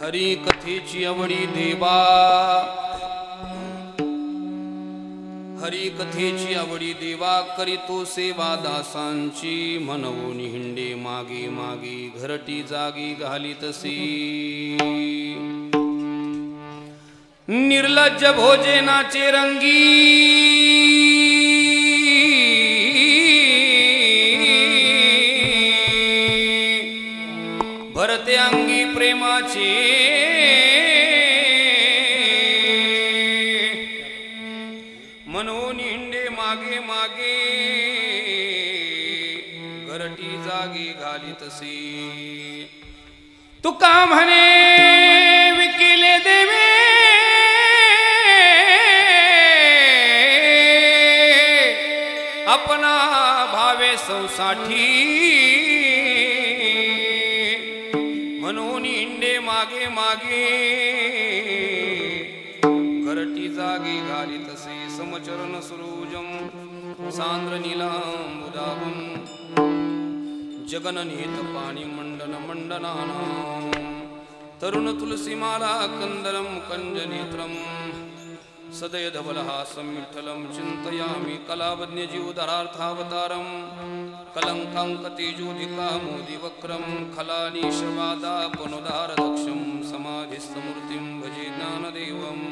हरी कथेची आवडी देवा, हरी कथेची आवडी देवा, करीतो सेवा दासांची, मनवून हिंडे मागे मागे, घरटी जागी घालीतसी, निर्लज्ज भोजनाचे रंगी, भरते अंगी प्रेमाचे, मनवून हिंडे मागे मागे, घरटी जागी घालीतसे, तुका म्हणे विकिले देवे, अपना भावे संसाठी, म्हणून हिंडे मागे मागे, घरटी जागी घालीतसे, समचरण सुरूजम सांद्र नीलांबुदाभं, जगननीत पाणी मंडन मंडनानां, तरुण तुलसीमाला कंदलम कंजनेत्रम, सदय धवलहासं विठ्ठलं चिन्तयामि, कलावज्ञ जीवधरार्थावतारं, कलङ्काङ्कतेजोधिकामोदिवक्रं, खलानीशवादापनुदारदक्षं, समाधिस्थमूर्तिं भजे ज्ञानदेवम्।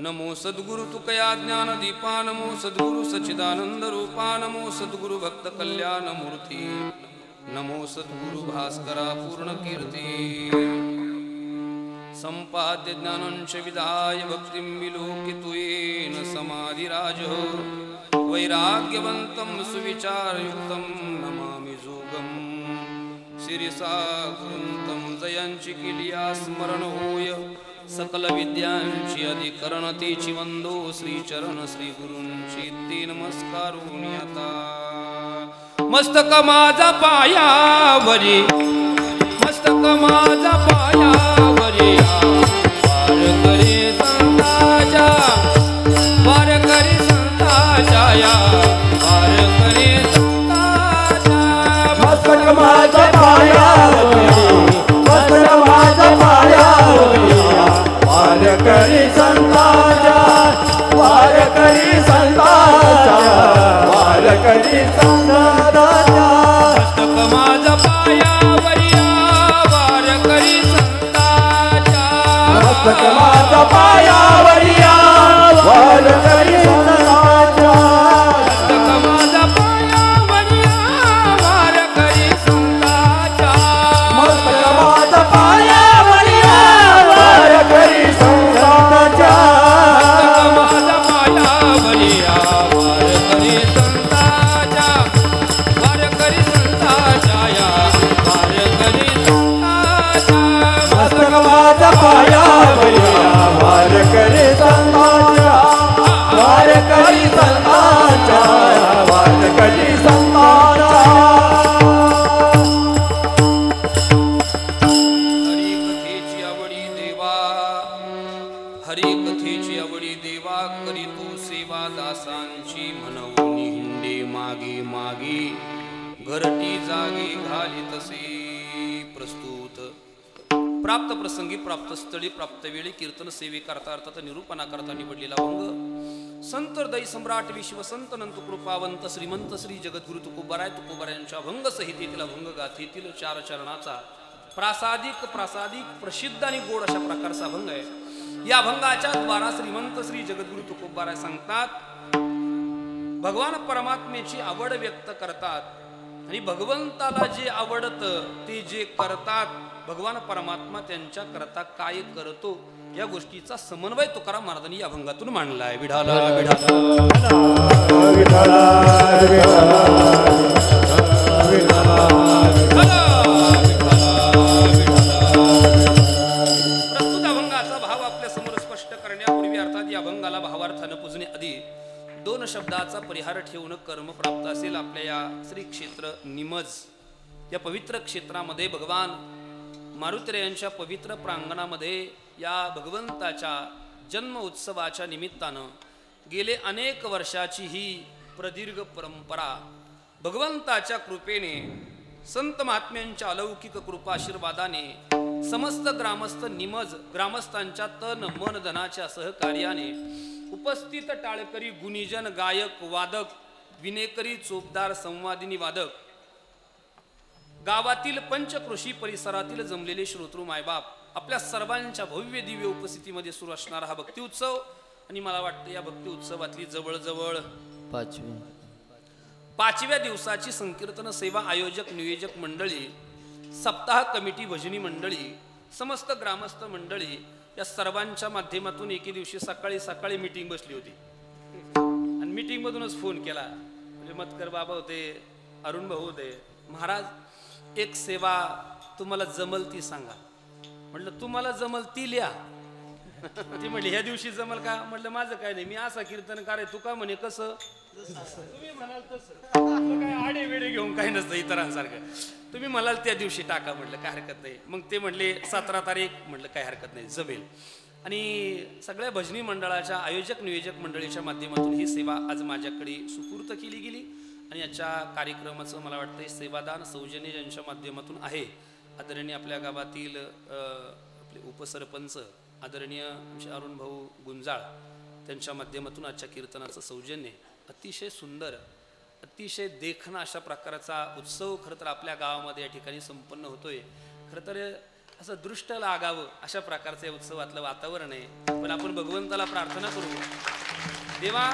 नमो सद्गुरु तुकया ज्ञानदीपा, नमो सद्गुरु सच्चिदानंद रूपा, नमो सद्गुरु भक्त कल्याणमूर्ती, नमो सद्गुरु भास्करा पूर्ण कीर्ती, संपाद्य ज्ञानंच विधाय भक्तिं विलोकितुयेन समाधिराज, वैराग्यवन्तं सुविचारयुक्तं नमामि जोगं, शिरसा गुरुन्तं जयांची किलिया स्मरण होय, सकल विद्यांची अधिकरण तेची वंदो, श्रीचरण श्री गुरूंची ते नमस्कारून आता, मस्तक माझा पायावरी, मस्तक माझा पायावरी, वार करी संताच्या, वार करी संताच्या, वार करी संताच्या, मस्तक माझा पायावरी, मस्तक माझा पायावरी, वार करी संताच्या, वार करी संताच्या, वार करी संताच्या, मस्तक माझा पायावरी, वार करी संताच्या, मस्तक माझा पायावरी, वार करी संताच्या, मस्तक माझा पायावरी, वार करी संताच्या, मस्तक माझा पायावरी, वार करी संताच्या, माझा पायावरी, वार करी संताच्या, वार करी संताच्या, वार करी संताच्या, मस्तक माझा पायावरी, वार करी संताच्या, वार करी संताच्या, वार करी संताच्या. हरी कथेची आवडी देवा, हरी कथेची आवडी देवा, करीतो सेवा दासांची, म्हणून हिंडे मागे मागे, घरटी जागी घालीतसे. प्रस्तुत प्राप्त प्रसंगी, प्राप्त स्थळी, प्राप्त वेळी कीर्तन सेवे करता अर्थात निरूपणा करता निवडलेला भंग, संत हृदय सम्राट विश्वसंत नंत कृपावंत श्रीमंत श्री जगद्गुरु तुकोबाराय तुकोबारायांच्या भंग संहितेतील भंग गाथेतील 4 चरणाचा प्रासादिक प्रसिद्ध आणि गोड अशा प्रकारचा भंग आहे. या भंगाच्या द्वारा श्रीमंत श्री जगद्गुरु तुकोबाराय सांगतात, भगवान परमात्म्याची आवड व्यक्त करतात आणि भगवंताला जे आवडतं ते जे करतात, भगवान परमात्मा त्यांच्या करता काय करतो या गोष्टीचा समन्वय तुकाराम महाराजांनी या भंगातून मांडलाय. विठाला विठाला प्रस्तुत अभंगाचा भाव आपल्या समोर स्पष्ट करण्यापूर्वी अर्थात या अभंगाला भावार्थानं पुजणे आधी 2 शब्दाचा परिहार ठेवून कर्म प्राप्त असेल. आपल्या या श्री क्षेत्र निमज या पवित्र क्षेत्रामध्ये भगवान मारुतीरायांच्या पवित्र प्रांगणामध्ये या भगवंताच्या जन्म उत्सवाच्या निमित्तानं गेले अनेक वर्षाची ही प्रदीर्घ परंपरा भगवंताच्या कृपेने संत महात्म्यांच्या अलौकिक कृपा आशीर्वादाने समस्त ग्रामस्थ निमज ग्रामस्थांच्या तन मन धनाच्या सहकार्याने उपस्थित टाळकरी गुणीजन गायक वादक विनेकरी चोपदार संवादिनी वादक गावातील पंचकृषी परिसरातील जमलेले श्रोतृ मायबाप आपल्या सर्वांच्या भव्य दिव्य उपस्थितीमध्ये सुरू असणारा हा भक्ती उत्सव आणि मला वाटतं या भक्ती उत्सवातली जवळजवळ पाचव्या दिवसाची संकीर्तन सेवा आयोजक नियोजक मंडळी सप्ताह कमिटी भजनी मंडळी समस्त ग्रामस्थ मंडळी या सर्वांच्या माध्यमातून एके दिवशी सकाळी मीटिंग बसली होती आणि मीटिंग मधूनच फोन केला म्हणजे मतकर बाबा होते अरुण भाऊ होते महाराज एक सेवा तुम्हाला जमल ती सांगा म्हटलं तुम्हाला जमल ती लिहा ती म्हटली ह्या दिवशी जमल का म्हटलं माझं काय नाही मी असा कीर्तनकार आहे तू का म्हणे कसं तुम्ही म्हणाल तसं काय आडे वेडे घेऊन काही नसतं इतरांसारखं तुम्ही म्हणाल त्या दिवशी टाका म्हटलं काय हरकत नाही मग ते म्हटले 17 तारीख म्हटलं काय हरकत नाही जमेल आणि सगळ्या भजनी मंडळाच्या आयोजक नियोजक मंडळीच्या माध्यमातून ही सेवा आज माझ्याकडे सुपूर्त केली गेली आणि याच्या कार्यक्रमाचं मला वाटतं सेवादान सौजन्य यांच्या माध्यमातून आहे आदरणीय आपल्या गावातील आपले उपसरपंच आदरणीय आमचे अरुण भाऊ गुंजाळ त्यांच्या माध्यमातून आजच्या कीर्तनाचं सौजन्य अतिशय सुंदर अतिशय देखणा अशा प्रकारचा उत्सव खरं तर आपल्या गावामध्ये या ठिकाणी संपन्न होतोय खरं तर असं दृष्ट लागावं अशा प्रकारचं या उत्सवातलं वातावरण आहे पण आपण भगवंताला प्रार्थना करू देवा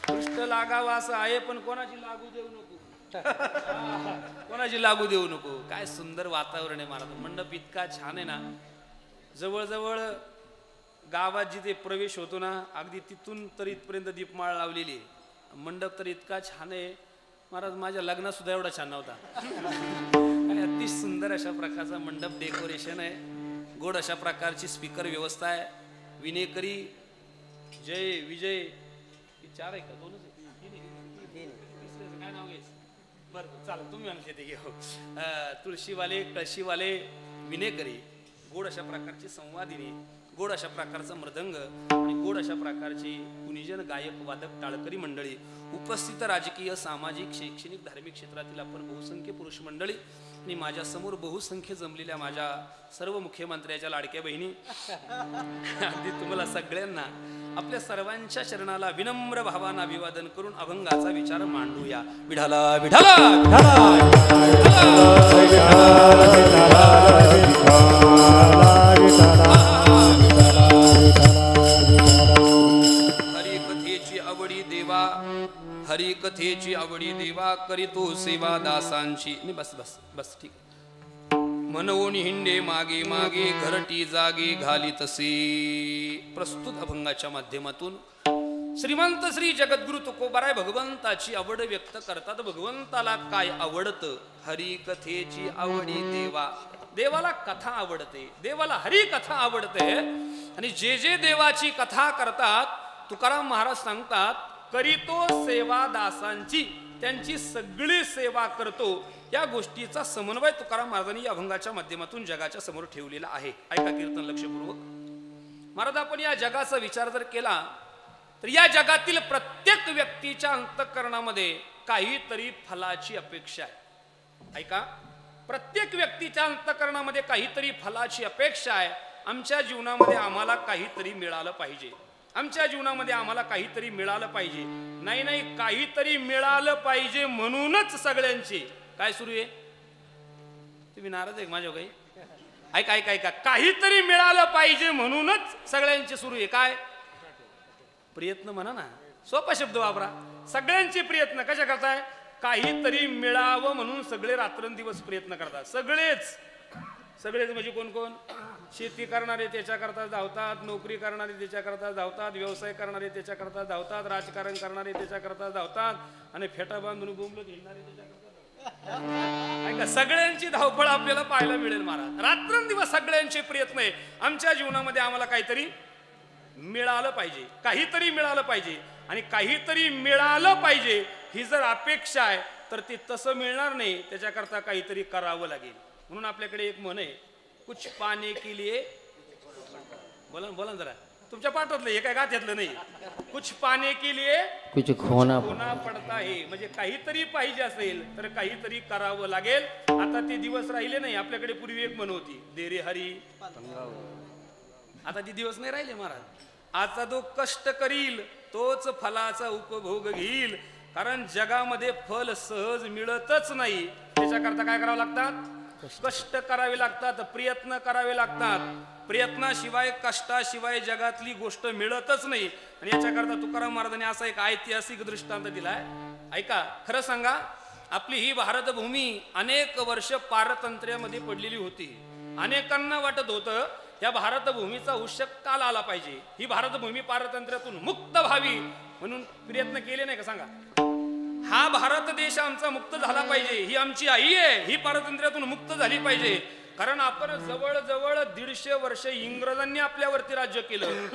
दृष्ट लागावं असं आहे पण कोणाची लागू देऊ नको कोणाची लागू देऊ नको काय सुंदर वातावरण आहे महाराज मंडप इतका छान आहे ना जवळजवळ गावात जिथे प्रवेश होतो ना अगदी तिथून तर इथपर्यंत दीपमाळ लावलेली आहे मंडप तर इतका छान आहे महाराज माझ्या लग्नात सुद्धा एवढा छान नव्हता आणि अति सुंदर अशा प्रकारचा मंडप डेकोरेशन आहे गोड अशा प्रकारची स्पीकर व्यवस्था आहे विनेकरी जय विजय 4 आहे का 2च आहे काय नाव घ्यायचं बरं चालेल तुम्ही म्हणते ते घेऊ तुळशीवाले कळशीवाले विनेकरी गोड अशा प्रकारची संवादिनी गोड अशा प्रकारचा मृदंग आणि गोड अशा प्रकारची गुणीजन गायक वादक टाळकरी मंडळी उपस्थित राजकीय सामाजिक शैक्षणिक धार्मिक क्षेत्रातील आपण बहुसंख्य पुरुष मंडळी आणि माझ्या समोर बहुसंख्य जमलेल्या माझ्या सर्व मुख्यमंत्र्याच्या लाडक्या बहिणी अगदी तुम्हाला सगळ्यांना आपल्या सर्वांच्या चरणाला विनम्र भावानं अभिवादन करून अभंगाचा विचार मांडूया विठाला विठाला हरी कथेची आवडी देवा करीतो सेवा दासांची बस बस बस ठीक म्हणून हिंडे मागे मागे घरटी जागे घाली तसे प्रस्तुत अभंगाच्या माध्यमातून श्रीमंत श्री जगद्गुरु तुकोबाराय भगवंताची आवड व्यक्त करतात भगवंताला काय आवडतं हरी कथेची आवडी देवा देवाला कथा आवडते देवाला हरी कथा आवडते आणि जे जे देवाची कथा करतात तुकाराम महाराज सांगतात करीतो सेवा दासांची त्यांची सगळी सेवा करतो या गोष्टीचा समन्वय तुकाराम महाराजांनी या अभंगाच्या माध्यमातून जगाच्या समोर ठेवलेला आहे ऐका कीर्तन लक्षपूर्वक महाराज आपण या जगाचा विचार जर केला तर या जगातील प्रत्येक व्यक्तीच्या अंतःकरणामध्ये काहीतरी फलाची अपेक्षा आहे ऐका प्रत्येक व्यक्तीच्या अंतःकरणामध्ये काहीतरी फलाची अपेक्षा आहे आमच्या जीवनामध्ये आम्हाला काहीतरी मिळालं पाहिजे आमच्या जीवनामध्ये आम्हाला काहीतरी मिळालं पाहिजे नाही काहीतरी मिळालं पाहिजे म्हणूनच सगळ्यांची काय सुरू आहे तुम्ही नाराज आहे माझ्या काही ऐका काहीतरी मिळालं पाहिजे म्हणूनच सगळ्यांची सुरू आहे काय प्रयत्न म्हणा ना सोपा शब्द वापरा सगळ्यांचे प्रयत्न कशा करताय काहीतरी मिळावं म्हणून सगळे रात्रंदिवस प्रयत्न करतात सगळेच म्हणजे कोण कोण शेती करणारे त्याच्याकरता धावतात नोकरी करणारे त्याच्याकरता धावतात व्यवसाय करणारे त्याच्याकरता धावतात राजकारण करणारे त्याच्याकरता धावतात आणि फेटा बांधून बोंबलत हिंडणारे त्याच्याकरता सगळ्यांची धावपळ आपल्याला पाहायला मिळेल महाराज रात्रंदिवस सगळ्यांचे प्रयत्न आहे आमच्या जीवनामध्ये आम्हाला काहीतरी मिळालं पाहिजे काहीतरी मिळालं पाहिजे आणि काहीतरी मिळालं पाहिजे ही जर अपेक्षा आहे तर ते तसं मिळणार नाही त्याच्याकरता काहीतरी करावं लागेल म्हणून आपल्याकडे एक म्हण आहे कुछ पाने के लिए बोला जरा तुमच्या पाठातलं हे काय गाथ्यातलं नाही. कुछ पाने के लिए कुछ खोना होना पडता आहे, म्हणजे काहीतरी पाहिजे असेल तर काहीतरी करावं लागेल. आता ते दिवस राहिले नाही. आपल्याकडे पूर्वी एक म्हण होती, दे रे हरी. आता ते दिवस नाही राहिले महाराज. आता जो कष्ट करील तोच फलाचा उपभोग घेईल. कारण जगामध्ये फल सहज मिळतच नाही. त्याच्याकरता काय करावं लागतात? कष्ट करावे लागतात, प्रयत्न करावे लागतात. प्रयत्नाशिवाय कष्टाशिवाय जगातली गोष्ट मिळतच नाही. आणि याच्याकरता तुकाराम महाराजांनी असा एक ऐतिहासिक दृष्टांत दिलाय. ऐका, खरं सांगा, आपली ही भारत भूमी अनेक वर्ष पारतंत्र्यामध्ये पडलेली होती. अनेकांना वाटत होतं या भारत भूमीचा उशक काल आला पाहिजे, ही भारत भूमी पारतंत्र्यातून मुक्त व्हावी म्हणून प्रयत्न केले नाही का सांगा. हा भारत देश आमचा मुक्त झाला पाहिजे, ही आमची आई आहे, ही पारतंत्र्यातून मुक्त झाली पाहिजे. कारण आपण जवळजवळ 150 वर्ष इंग्रजांनी आपल्यावरती राज्य केलं.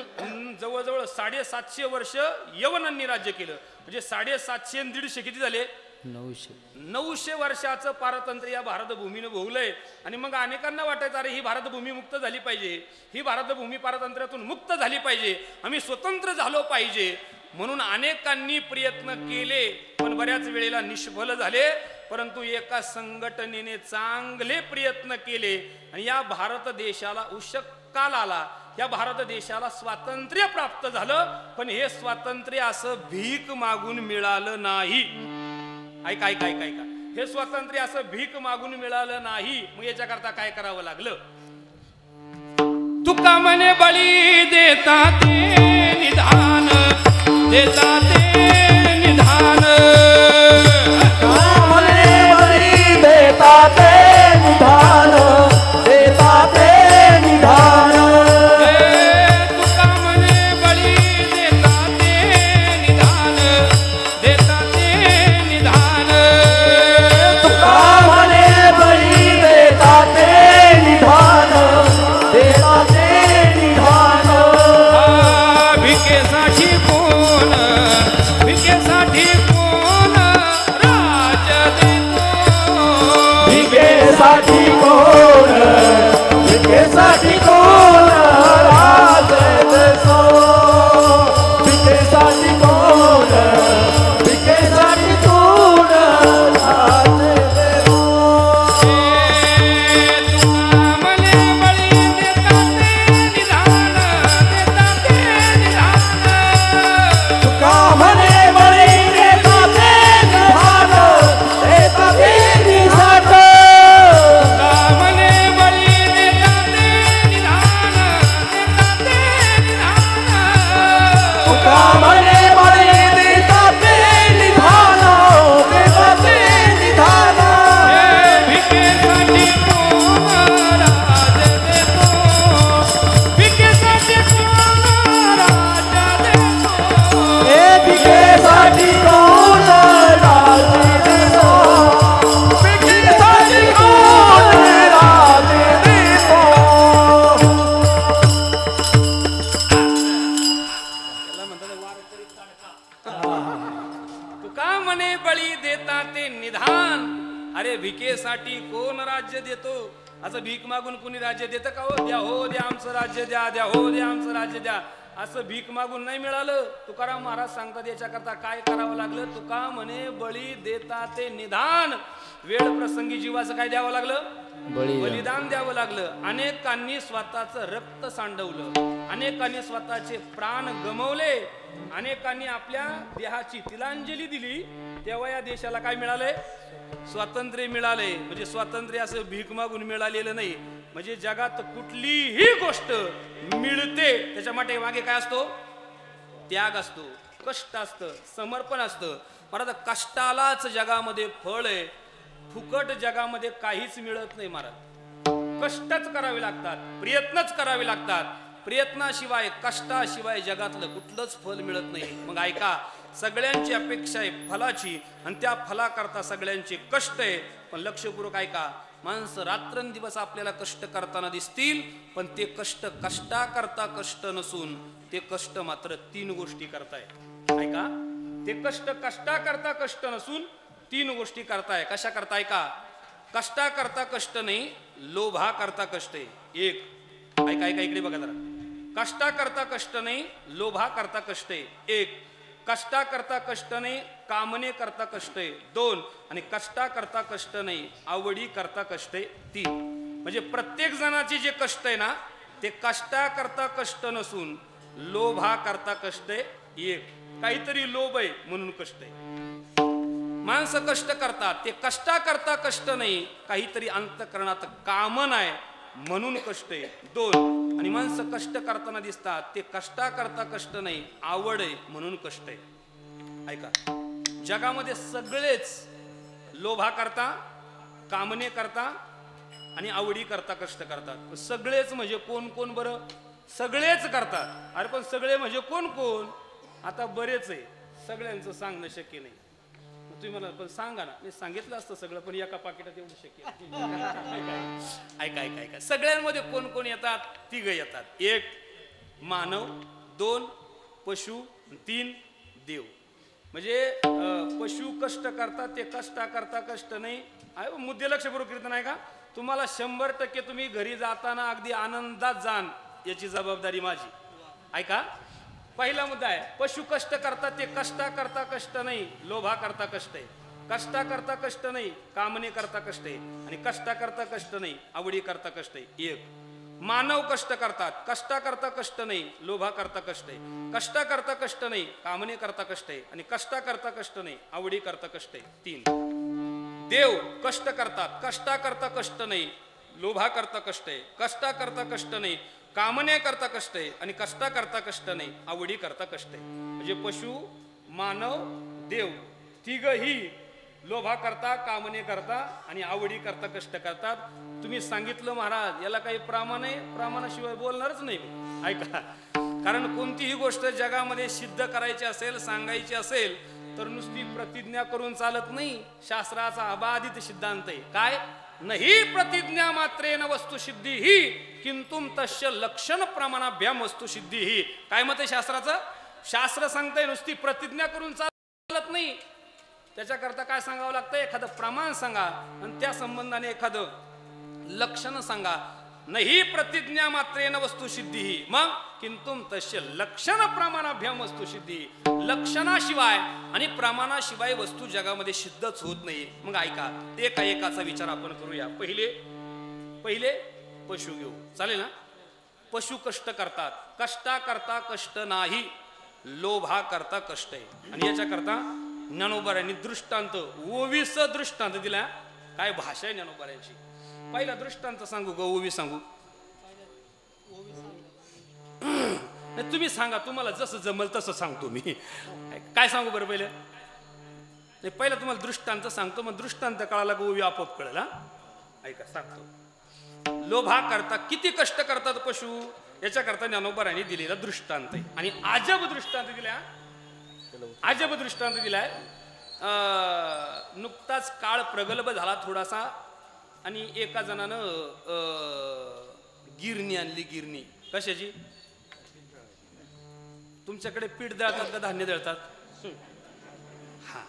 जवळजवळ 750 वर्ष यवनांनी राज्य केलं. म्हणजे 750 आणि 150 किती झाले? 900 वर्षाचं पारतंत्र्य या भारतभूमीनं भोगलंय. आणि मग अनेकांना वाटायचं अरे ही भारतभूमी मुक्त झाली पाहिजे, ही भारतभूमी पारतंत्र्यातून मुक्त झाली पाहिजे, आम्ही स्वतंत्र झालो पाहिजे. म्हणून अनेकांनी प्रयत्न केले, पण बऱ्याच वेळेला निष्फल झाले. परंतु एका संघटनेने चांगले प्रयत्न केले आणि या भारत देशाला उशक काल आला. या भारत देशाला स्वातंत्र्य प्राप्त झालं. पण हे स्वातंत्र्य असं भीक मागून मिळालं नाही. ऐका ऐका ऐका ऐका, हे स्वातंत्र्य असं भीक मागून मिळालं नाही. मग याच्याकरता काय करावं लागलं? तुका म्हणे बळी देता ते निधान, देता ते निधान. म्हणे बळी देता ते निधान, देता ते निधान. तुका म्हणे बळी देता ते निधान, देता ते निधान. तुका म्हणे बळी देता ते निधान, देता ते निधान. भिकेसाठी कोण, भिकेसाठी कोण राज देतो. भिकेसाठी कोण, भिकेसाठी कोण राज देतो. भिकेसाठी कोण, भिकेसाठी कोण राज देतो. तुका म्हणे बळी देता ते निधान, देता ते निधान. तुका म्हणे बळी देता ते निधान, देता ते निधान. तुका म्हणे बळी देता ते निधान, देता ते निधान. तुका म्हणे बळी देता ते निधान, देता ते निधान. भिकेसाठी कोण राज देतो, भिकेसाठी कोण राज देतो. भिकेसाठी कोण राज देतो, भिकेसाठी कोण राज देतो. तुका म्हणे बळी देता ते निधान. अरे भिकेसाठी कोण राज्य देतो? असं भीक मागून कुणी राज्य देतं का? हो द्या, हो द्या आमचं राज्य द्या, द्या हो द्या आमचं राज्य द्या. असं भीक मागून नाही मिळालं. तुकाराम महाराज सांगतात याच्याकरता काय करावं लागलं. तुका म्हणे बळी देता ते निधान. वेळ प्रसंगी जीवाचं काय द्यावं लागलं? बलिदान द्यावं लागलं. अनेकांनी स्वतःचं रक्त सांडवलं, अनेकांनी स्वतःचे प्राण गमवले, अनेकांनी आपल्या देहाची तिलांजली दिली. तेव्हा या देशाला काय मिळालंय? स्वातंत्र्य मिळालंय. म्हणजे स्वातंत्र्य असं भीक मागून मिळालेलं नाही. म्हणजे जगात कुठलीही गोष्ट मिळते त्याच्या मागे काय असतो? त्याग असतो, कष्ट असतं, समर्पण असतं. महाराज कष्टालाच जगामध्ये फळ आहे. फुकट जगामध्ये काहीच मिळत नाही महाराज. कष्टच करावे लागतात, प्रयत्नच करावे लागतात. प्रयत्नाशिवाय कष्टाशिवाय जगातलं कुठलंच फल मिळत नाही. मग ऐका, सगळ्यांची अपेक्षा आहे फलाची आणि त्या फलाकरता सगळ्यांचे कष्ट आहे. पण लक्षपूर्वक ऐका, माणसं रात्रंदिवस आपल्याला कष्ट करताना दिसतील, पण ते कष्ट कष्टा करता कष्ट नसून ते कष्ट मात्र 3 गोष्टी करताय. ऐका, ते कष्ट कष्टा करता कष्ट नसून 3 गोष्टी करताय. कशा करताय का? कष्टा करता कष्ट नाही, लोभा करता कष्ट आहे. एक, ऐका ऐका इकडे बघा जरा. कष्टा करता कष्ट नाही, लोभा करता कष्ट आहे 1. कष्टा करता कष्ट नाही, कामने करता कष्ट आहे 2. आणि कष्टा करता कष्ट नाही, आवडी करता कष्ट आहे 3. म्हणजे प्रत्येक जणाचे जे कष्ट आहे ना ते कष्टा करता कष्ट नसून लोभा करता कष्ट आहे 1. काहीतरी लोभ आहे म्हणून कष्ट आहे. माणसं कष्ट करतात ते कष्टा करता कष्ट नाही, काहीतरी अंतःकरणात कामना आहे म्हणून कष्ट आहे 2. आणि माणसं कष्ट करताना दिसतात ते कष्टा करता कष्ट नाही, आवड आहे म्हणून कष्ट आहे. ऐका, जगामध्ये सगळेच लोभा करता, कामने करता आणि आवडी करता कष्ट करतात. सगळेच म्हणजे कोण कोण बरं? सगळेच करतात. अरे पण सगळे म्हणजे कोण कोण? आता बरेच आहे, सगळ्यांचं सांगणं शक्य नाही. तुम्ही मला पण सांगा ना, मी सांगितलं असतं सगळं पण एका पाकिटात एवढं शक्य ऐका ऐका ऐका. सगळ्यांमध्ये कोण कोण येतात? 3 येतात. 1 मानव, 2 पशु, 3 देव. म्हणजे पशु कष्ट करतात ते कष्टा करता कष्ट नाही. मुद्दे लक्षपूर्वक कीर्तन आहे का? तुम्हाला 100% तुम्ही घरी जाताना अगदी आनंदात जाण याची जबाबदारी माझी. ऐका, पहिला मुद्दा आहे, पशु कष्ट करतात ते कष्टा करता कष्ट नाही, लोभा करता कष्ट आहे. कष्टा करता कष्ट नाही, कामने करता कष्ट आहे. आणि कष्टा करता कष्ट नाही, आवडी करता कष्ट आहे 1. मानव कष्ट करतात, कष्टा करता कष्ट नाही, लोभा करता कष्ट आहे. कष्टा करता कष्ट नाही, कामने करता कष्ट आहे. आणि कष्टा करता कष्ट नाही, आवडी करता कष्ट आहे 3. देव कष्ट करतात, कष्टा करता कष्ट नाही, लोभा करता कष्ट आहे. कष्टा करता कष्ट नाही, कामने करता कष्ट आहे. आणि कष्टा करता कष्ट नाही, आवडी करता कष्ट आहे. म्हणजे पशु, मानव, देव तिघही लोभा करता, कामने करता आणि आवडी करता कष्ट करतात. तुम्ही सांगितलं महाराज याला काही प्रमाण आहे, प्रमाणाशिवाय बोलणारच नाही मी. ऐका, कारण कोणतीही गोष्ट जगामध्ये सिद्ध करायची असेल, सांगायची असेल तर नुसती प्रतिज्ञा करून चालत नाही. शास्त्राचा अबाधित सिद्धांत आहे. काय? नाही प्रतिज्ञा मात्रेन वस्तुसिद्धी ही किंतुम तस्य लक्षण प्रमाणाभ्याम वस्तुसिद्धी ही. काय मत आहे शास्त्राचं? शास्त्र सांगतंय नुसती प्रतिज्ञा करून चालत नाही, त्याच्याकरता काय सांगावं लागतं? एखादं प्रमाण सांगा आणि त्या संबंधाने एखादं लक्षण सांगा. नाही प्रतिज्ञा मात्रेन वस्तुसिद्धी ही, मग किंतुम तस्य लक्षण प्रमाणाभ्याम वस्तुसिद्धी. लक्षणाशिवाय आणि प्रमाणाशिवाय वस्तू जगामध्ये सिद्धच होत नाही. मग ऐका, ते एकाचा विचार आपण करूया. पहिले पशु घेऊ, चालेल ना? पशु कष्ट करतात, कष्टा करता कष्ट नाही, लोभा करता कष्ट आहे. आणि याच्याकरता ज्ञानोबाऱ्यांनी दृष्टांत 20 दृष्टांत दिला. काय भाषा आहे ज्ञानोबाऱ्यांची. पहिला दृष्टांत सांगू का? 20 सांगू? तुम्ही सांगा, तुम्हाला जसं जमल तसं सांगतो मी. काय सांगू बरं? पहिला तुम्हाला दृष्टांत सांगतो, मग दृष्टांत कळाला का 20 आपोआप कळेल. ऐका, सांगतो. लोभा करता किती कष्ट करतात पशु, याच्याकरता ज्ञानोबाऱ्यांनी दिलेला दृष्टांत आहे. आणि अजब दृष्टांत दिला, अजब दृष्टांत दिलाय. नुकताच काळ प्रगल्भ झाला थोडासा आणि एका जणानं गिरणी आणली. गिरणी कशाची? तुमच्याकडे पीठ दळतात का धान्य दळतात? हा,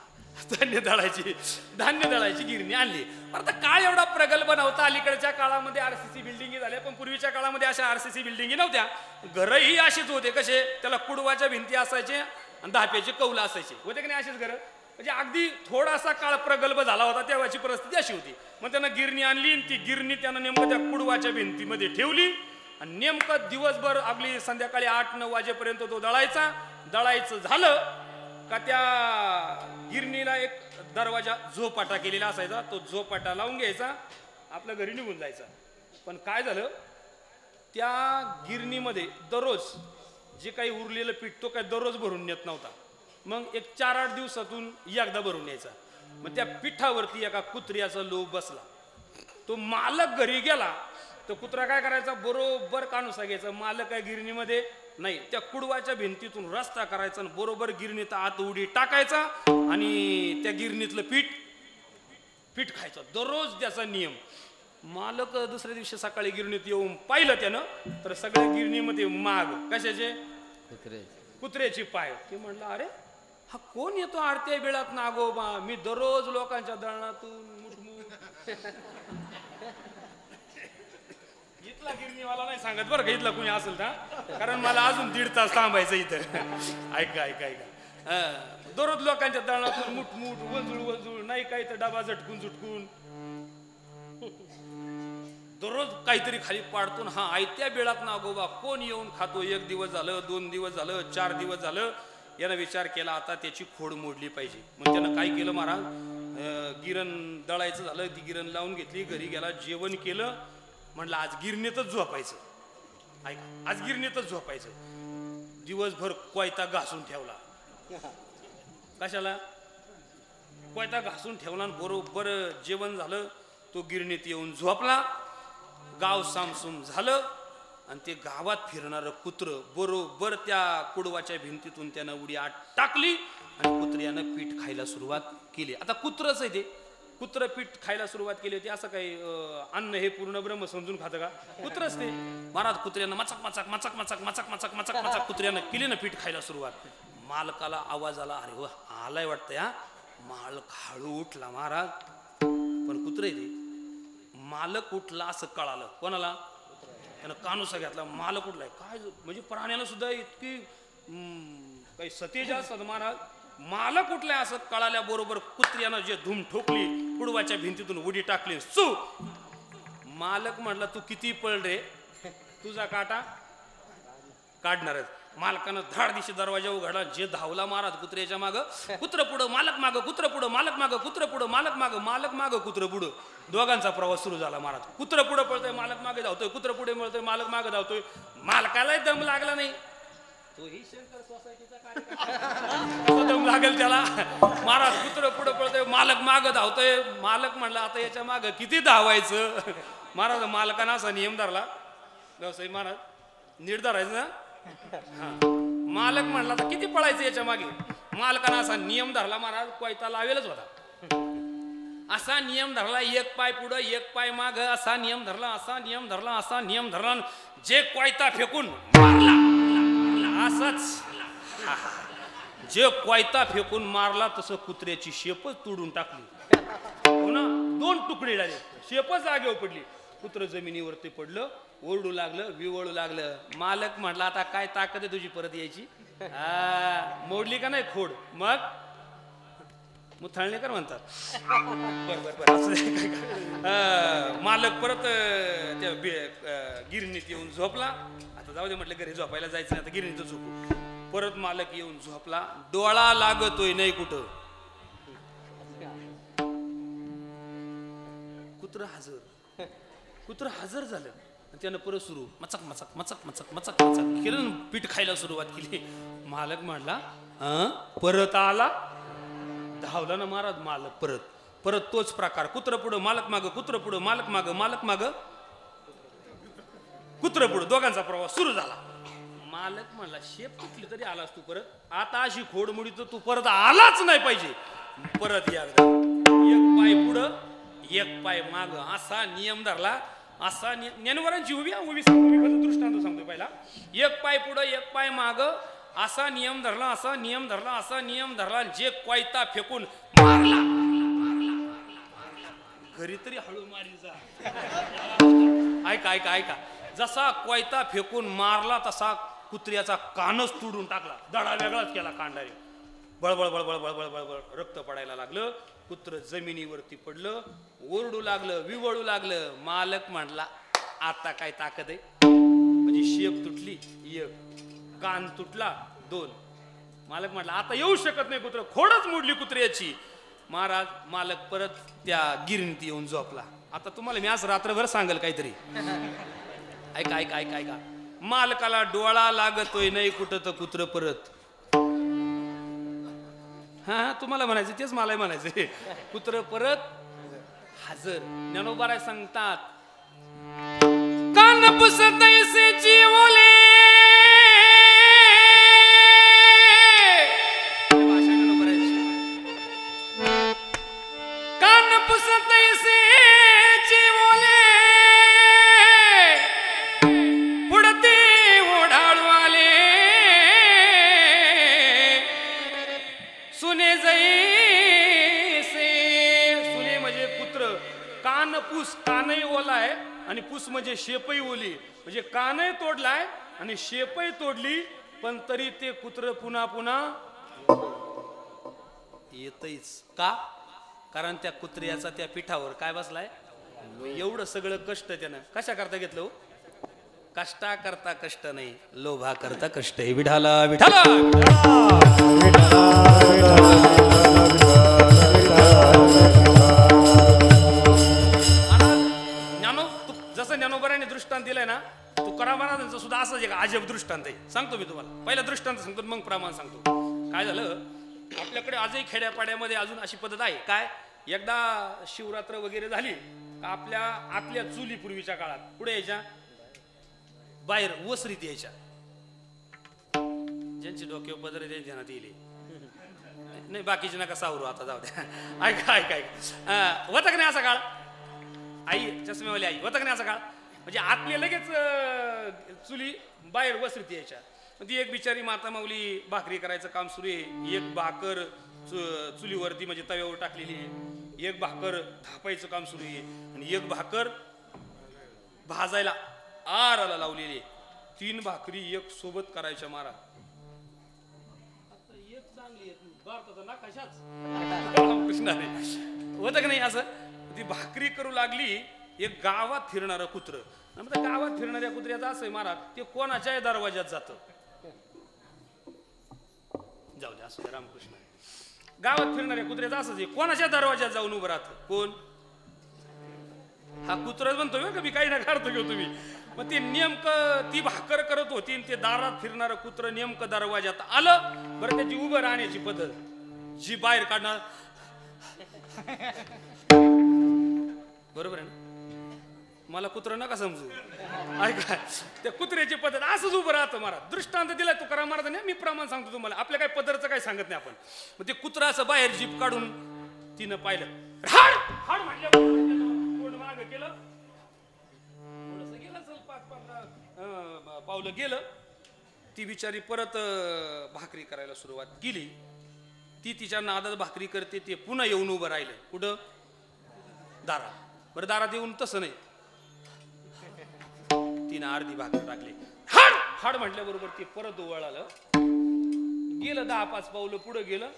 धान्य दळायची गिरणी आणली. आता काळ एवढा प्रगल्भ नव्हता. अलीकडच्या काळामध्ये आरसीसी बिल्डिंगी झाल्या, पण पूर्वीच्या काळामध्ये अशा आरसीसी बिल्डिंगी नव्हत्या. घरही अशीच होते. कसे? त्याला कुडवाच्या भिंती असायचे आणि धाप्याचे कौल असायचे, होते की नाही? अशीच घरं. म्हणजे अगदी थोडासा काळ प्रगल्भ झाला होता तेव्हाची परिस्थिती अशी होती. मग त्यानं गिरणी आणली आणि ती गिरणी त्यानं नेमकं त्या कुडवाच्या भिंतीमध्ये ठेवली आणि नेमकं दिवसभर अगदी संध्याकाळी 8-9 वाजेपर्यंत तो दळायचं झालं का त्या गिरणीला एक दरवाजा झोपाटा केलेला असायचा. तो झोपाटा लावून घ्यायचा, आपल्या घरी निघून जायचा. पण काय झालं, त्या गिरणीमध्ये दररोज जे काही उरलेलं पीठ तो काय दररोज भरून नेत नव्हता. मग एक 4-8 दिवसातून एकदा भरून यायचा. मग त्या पिठावरती एका कुत्र्याचा लोभ बसला. तो मालक घरी गेला तर कुत्रा काय करायचा, बरोबर कानुसा घ्यायचा. मालक काय गिरणीमध्ये नाही, त्या कुडवाच्या भिंतीतून रस्ता करायचा आणि बरोबर गिरणीत आत उडी टाकायचा आणि त्या गिरणीतलं पीठ खायचं. दररोज त्याचा नियम. मालक दुसऱ्या दिवशी सकाळी गिरणीत येऊन पाहिलं त्यानं तर सगळ्या गिरणीमध्ये माग कशाचे? कुत्र्याची पाय. ते म्हणलं, अरे हा कोण येतो आरत्या बिळात नागोबा? मी दररोज लोकांच्या दळणातून मुठमूठ इथला गिरणीवाला नाही सांगत बरं का, इथला कुणी असेल तर, कारण मला अजून 1.5 तास थांबायचं इथं. ऐका ऐका ऐका, दररोज लोकांच्या दळणातून मुठमुठ वंजूळ वंजूळ, नाही काही तर डबा झटकून झुटकून, दररोज काहीतरी खाली पाडतो. हा आयत्या बेळात ना गोबा कोण येऊन खातो. 1 दिवस झालं, 2 दिवस झालं, 4 दिवस झालं. यानं विचार केला आता त्याची खोड मोडली पाहिजे. मग त्यानं काय केलं महाराज, गिरण दळायचं झालं, ती गिरण लावून घेतली, घरी गेला, जेवण केलं. म्हटलं आज गिरणीतच झोपायचं. ऐका, आज गिरणीतच झोपायचं. दिवसभर कोयता घासून ठेवला. कशाला कोयता घासून ठेवला. बरोबर जेवण झालं, तो गिरणीत येऊन झोपला. गाव सामसूम झालं आणि ते गावात फिरणारं कुत्रं बरोबर त्या कुडवाच्या भिंतीतून त्यानं उडी आत टाकली आणि कुत्र्यानं पीठ खायला सुरुवात केली. आता कुत्रच आहे ते, कुत्र पीठ खायला सुरुवात केली होती. असं काही अन्न हे पूर्ण ब्रह्म समजून खातं का? कुत्रच ते. महाराज कुत्र्यानं मचक मचक मचक मचक मचक मचक मचक मचक कुत्र्यानं केली ना पीठ खायला सुरुवात. मालकाला आवाज आला, अरे वा आलाय वाटतं या. मालक हळू उठला महाराज, पण कुत्र आहे ते. मालक उठला असं कळालं कोणाला, त्यानं कानोसा घेतला. मालक उठलाय काय, म्हणजे प्राण्याला सुद्धा इतकी काही सतेज असतात महाराज. मालक उठलाय असं कळाल्याबरोबर कुत्र्यानं जे धूम ठोकली, कुडवाच्या भिंतीतून उडी टाकली. सू मालक म्हटला तू किती पळ रे, तुझा काटा काढणारच. मालकानं धाड दिशी दरवाजा उघडला. जे धावला महाराज कुत्र्याच्या मागं, कुत्र पुढं मालक मागं, कुत्र पुढं मालक मागं, कुत्र पुढं मालक मागं, मालक मागं कुत्र पुढं. दोघांचा प्रवास सुरू झाला महाराज. कुत्र पुढं पळतोय, मालक मागे धावतोय, कुत्र पुढे मिळतोय, मालक मागे धावतोय. मालकालाही दम लागला नाही. तोही शंकर सोसायटीचा कार्यक्रम दम लागेल त्याला. महाराज कुत्र पुढं पळतोय, मालक मागं धावतोय. मालक म्हणला आता याच्या मागं किती धावायचं. महाराज मालकानं असा नियम धरला, व्यवसायी महाराज नीट धरायचं ना. हा मालक म्हणला आता किती पळायचं याच्या मागे. मालकानं असा नियम धरला महाराज, कोयता लावेलच होता. असा नियम धरला, 1 पाय पुढं 1 पाय माग, असा नियम धरला, असा नियम धरला, असा नियम धरला. जे कोयता फेकून मारला असंच, जे कोयता फेकून मारला तसं कुत्र्याची शेपच तोडून टाकली. हो ना, 2 तुकडे झाले, शेपच जागेवर पडली. कुत्र जमिनीवरती पडलं, ओरडू लागलं, विवळू लागलं. मालक म्हटला आता काय ताकद आहे तुझी परत यायची. मोडली का नाही खोड, मग मुथाळणेकर म्हणतात. मालक परत त्या गिरणीत येऊन झोपला. आता जाऊ दे म्हटलं घरी झोपायला जायचं, आता गिरणीत झोपू. परत मालक येऊन झोपला. डोळा लागतोय नाही कुठं, कुत्र हजर. कुत्र हजर झालं. त्यानं परत सुरू मचक मचक मचक मचक मचक मचक केलं, पीठ खायला सुरुवात केली. मालक म्हणला परत आला. धावला ना महाराज मालक परत. परत तोच प्रकार, कुत्र पुढं मालक मागं, कुत्र पुढं मालक मागं, मालक मागं कुत्र पुढं. दोघांचा प्रवास सुरू झाला. मालक म्हणला शेप कुठली तरी आलास तू परत, आता अशी खोडमुडी तर तू परत आलाच नाही पाहिजे. परत या 1 पाय पुढं 1 पाय माग, असा नियम धरला. असा ज्ञानवरांची उभी दृष्टांत सांगतो पहिला. 1 पाय पुढं 1 पाय माग, असा नियम धरला, असा नियम धरला, असा नियम धरला. जे कोयता फेकून मारला. घरी तरी हळू मारी जा. ऐका ऐका ऐका, जसा कोयता फेकून मारला तसा कुत्र्याचा कानच तुडून टाकला. दडा वेगळाच केला कांडारी. बळबळ बळबळ बळबळ बळबळ रक्त पडायला लागलं. कुत्र जमिनीवरती पडलं, ओरडू लागलं, विवळू लागलं. मालक म्हणला आता काय ताकद आहे. म्हणजे शेप तुटली 1, कान तुटला 2. मालक म्हटला आता येऊ शकत नाही कुत्र, खोडच मोडली कुत्र्याची. महाराज मालक परत त्या गिरणीत येऊन झोपला. आता तुम्हाला मी आज रात्रभर सांगेल काहीतरी. ऐका ऐका ऐका ऐका, मालकाला डोळा लागतोय नाही कुठं तर कुत्र परत. हा तुम्हाला म्हणायचं तेच मलाही म्हणायचं. कुत्र परत हजर. ज्ञानोबा सांगतात कान पुसत ऐसेची ओले. कान पुसत ऐसेची ओले, पुढते ओढाळू आले. सुने जैसे, सुने म्हणजे कुत्र. कान पुस, कानही ओला आहे आणि पुस म्हणजे म्हणजे शेपही ओली, म्हणजे कानही तोडलाय आणि शेपही तोडली, पण तरी ते कुत्र पुन्हा पुन्हा येतच का? कारण त्या कुत्र्याचा त्या पिठावर काय बसलाय? एवढं सगळं कष्ट त्यानं कशा करता घेतलं हो? कष्टा करता कष्ट नाही, लोभा करता कष्ट आहे. विठाला विठाला जसं ज्ञानोबराने दृष्टांत दिलाय ना, तुकाराम महाराजांचं सुद्धा असंच एक अजब दृष्टांत आहे. सांगतो मी तुम्हाला. पहिला दृष्टांत सांगतो, मग प्रमाण सांगतो. काय झालं, आपल्याकडे आजही खेड्यापाड्यामध्ये अजून अशी पद्धत आहे. काय, एकदा शिवरात्र वगैरे झाली का आपल्या आतल्या चुली पूर्वीच्या काळात पुढे यायच्या, बाहेर वसरीत यायच्या. ज्यांची डोक्यावर पदर त्यांच्या ध्यानात येईल नाही, बाकीचे नका सावरू, आता जाऊ द्या. ऐका ऐका ऐका, होता का नाही असा काळ? आई चष्मेवाली आई, होता का नाही असा काळ? म्हणजे आतले लगेच चुली बाहेर वसरीत यायच्या. ती एक बिचारी माता माऊली भाकरी करायचं काम सुरू आहे. एक भाकर चुलीवरती म्हणजे तव्यावर टाकलेली आहे, एक भाकर थापायचं काम सुरू आहे आणि एक भाकर भाजायला आराला लावलेली आहे. 3 भाकरी एक सोबत करायच्या मारा. आता एक चांगली भारताचा ना कशाच होतं का नाही असं? ती भाकरी करू लागली. एक गावात फिरणारं कुत्र, गावात फिरणाऱ्या कुत्र्याचं असं आहे महाराज, ते कोणाच्याही दरवाज्यात जातं. जाऊ दे, असं रामकृष्ण. गावात फिरणाऱ्या कुत्र्याचं असंच आहे, कोणाच्या दरवाज्यात जाऊन उभं राहतं. कोण? हा कुत्रच म्हणतो का मी काही ना काढतो घेऊ तुम्ही. मग ते नेमकं ती भाकर करत होती, ते दारात फिरणारं कुत्र नेमकं दरवाज्यात आलं. बरं, त्याची उभं राहण्याची पद्धत, जी बाहेर काढणार, बरोबर आहे ना? मला कुत्र नका समजू, ऐका. त्या कुत्र्याची पद्धत असंच उभं राहतं महाराज. दृष्टांत दिलाय तुकाराम महाराजांनी, मी प्रमाण सांगतो तुम्हाला. आपल्या काही पद्धतीचं काही सांगत नाही आपण. मग ते कुत्रा असं बाहेर जीप काढून तिनं पाहिलं, हाड हाड म्हणलं, कोण मागं केलं, थोडंसं गेलं, चल 5-15 पावलं गेलं. ती बिचारी परत भाकरी करायला सुरुवात केली. ती तिच्या नादात भाकरी करते, ते पुन्हा येऊन उभं राहिलं. कुठं? दारात. बरं, दारात येऊन तसं नाही, तिनं अर्धी भाकर टाकली. हाड हाड म्हटल्याबरोबर ते परत वळालं, गेलं 10-5 पावलं पुढं गेलं,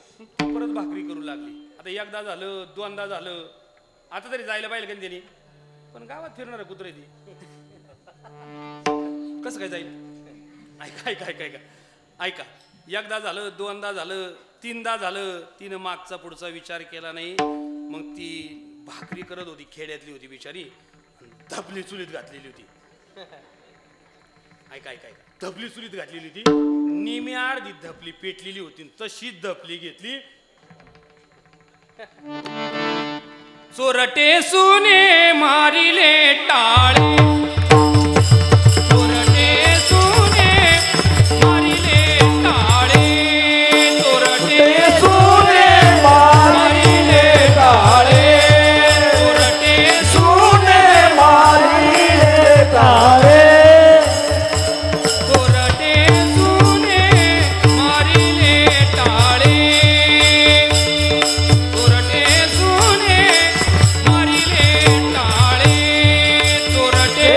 परत भाकरी करू लागली. आता एकदा झालं, दोनदा झालं, आता तरी जायला पाहिजे का त्यांनी? पण गावात फिरणार कुत्रे ती कसं काय जाईल? ऐका ऐका ऐका ऐका ऐका. एकदा झालं, दोनदा झालं, 3दा झालं, तिनं मागचा पुढचा विचार केला नाही. मग ती भाकरी करत होती, खेड्यातली होती बिचारी, धपली चुलीत घातलेली होती. ऐका ऐका ऐका, धपली चुलीत घातलेली होती. निम्या अर्धी धपली पेटलेली होती, तशीच धपली घेतली. चोरटे सुने मारिले टाळे, चोरटे सुने मारिले टाळे, चोरटे सुने मारिले टाळे, चोरटे सुने मारिले टाळे, चोरटे सुने मारिले टाळे, चोरटे सुने मारिले टाळे, चोरटे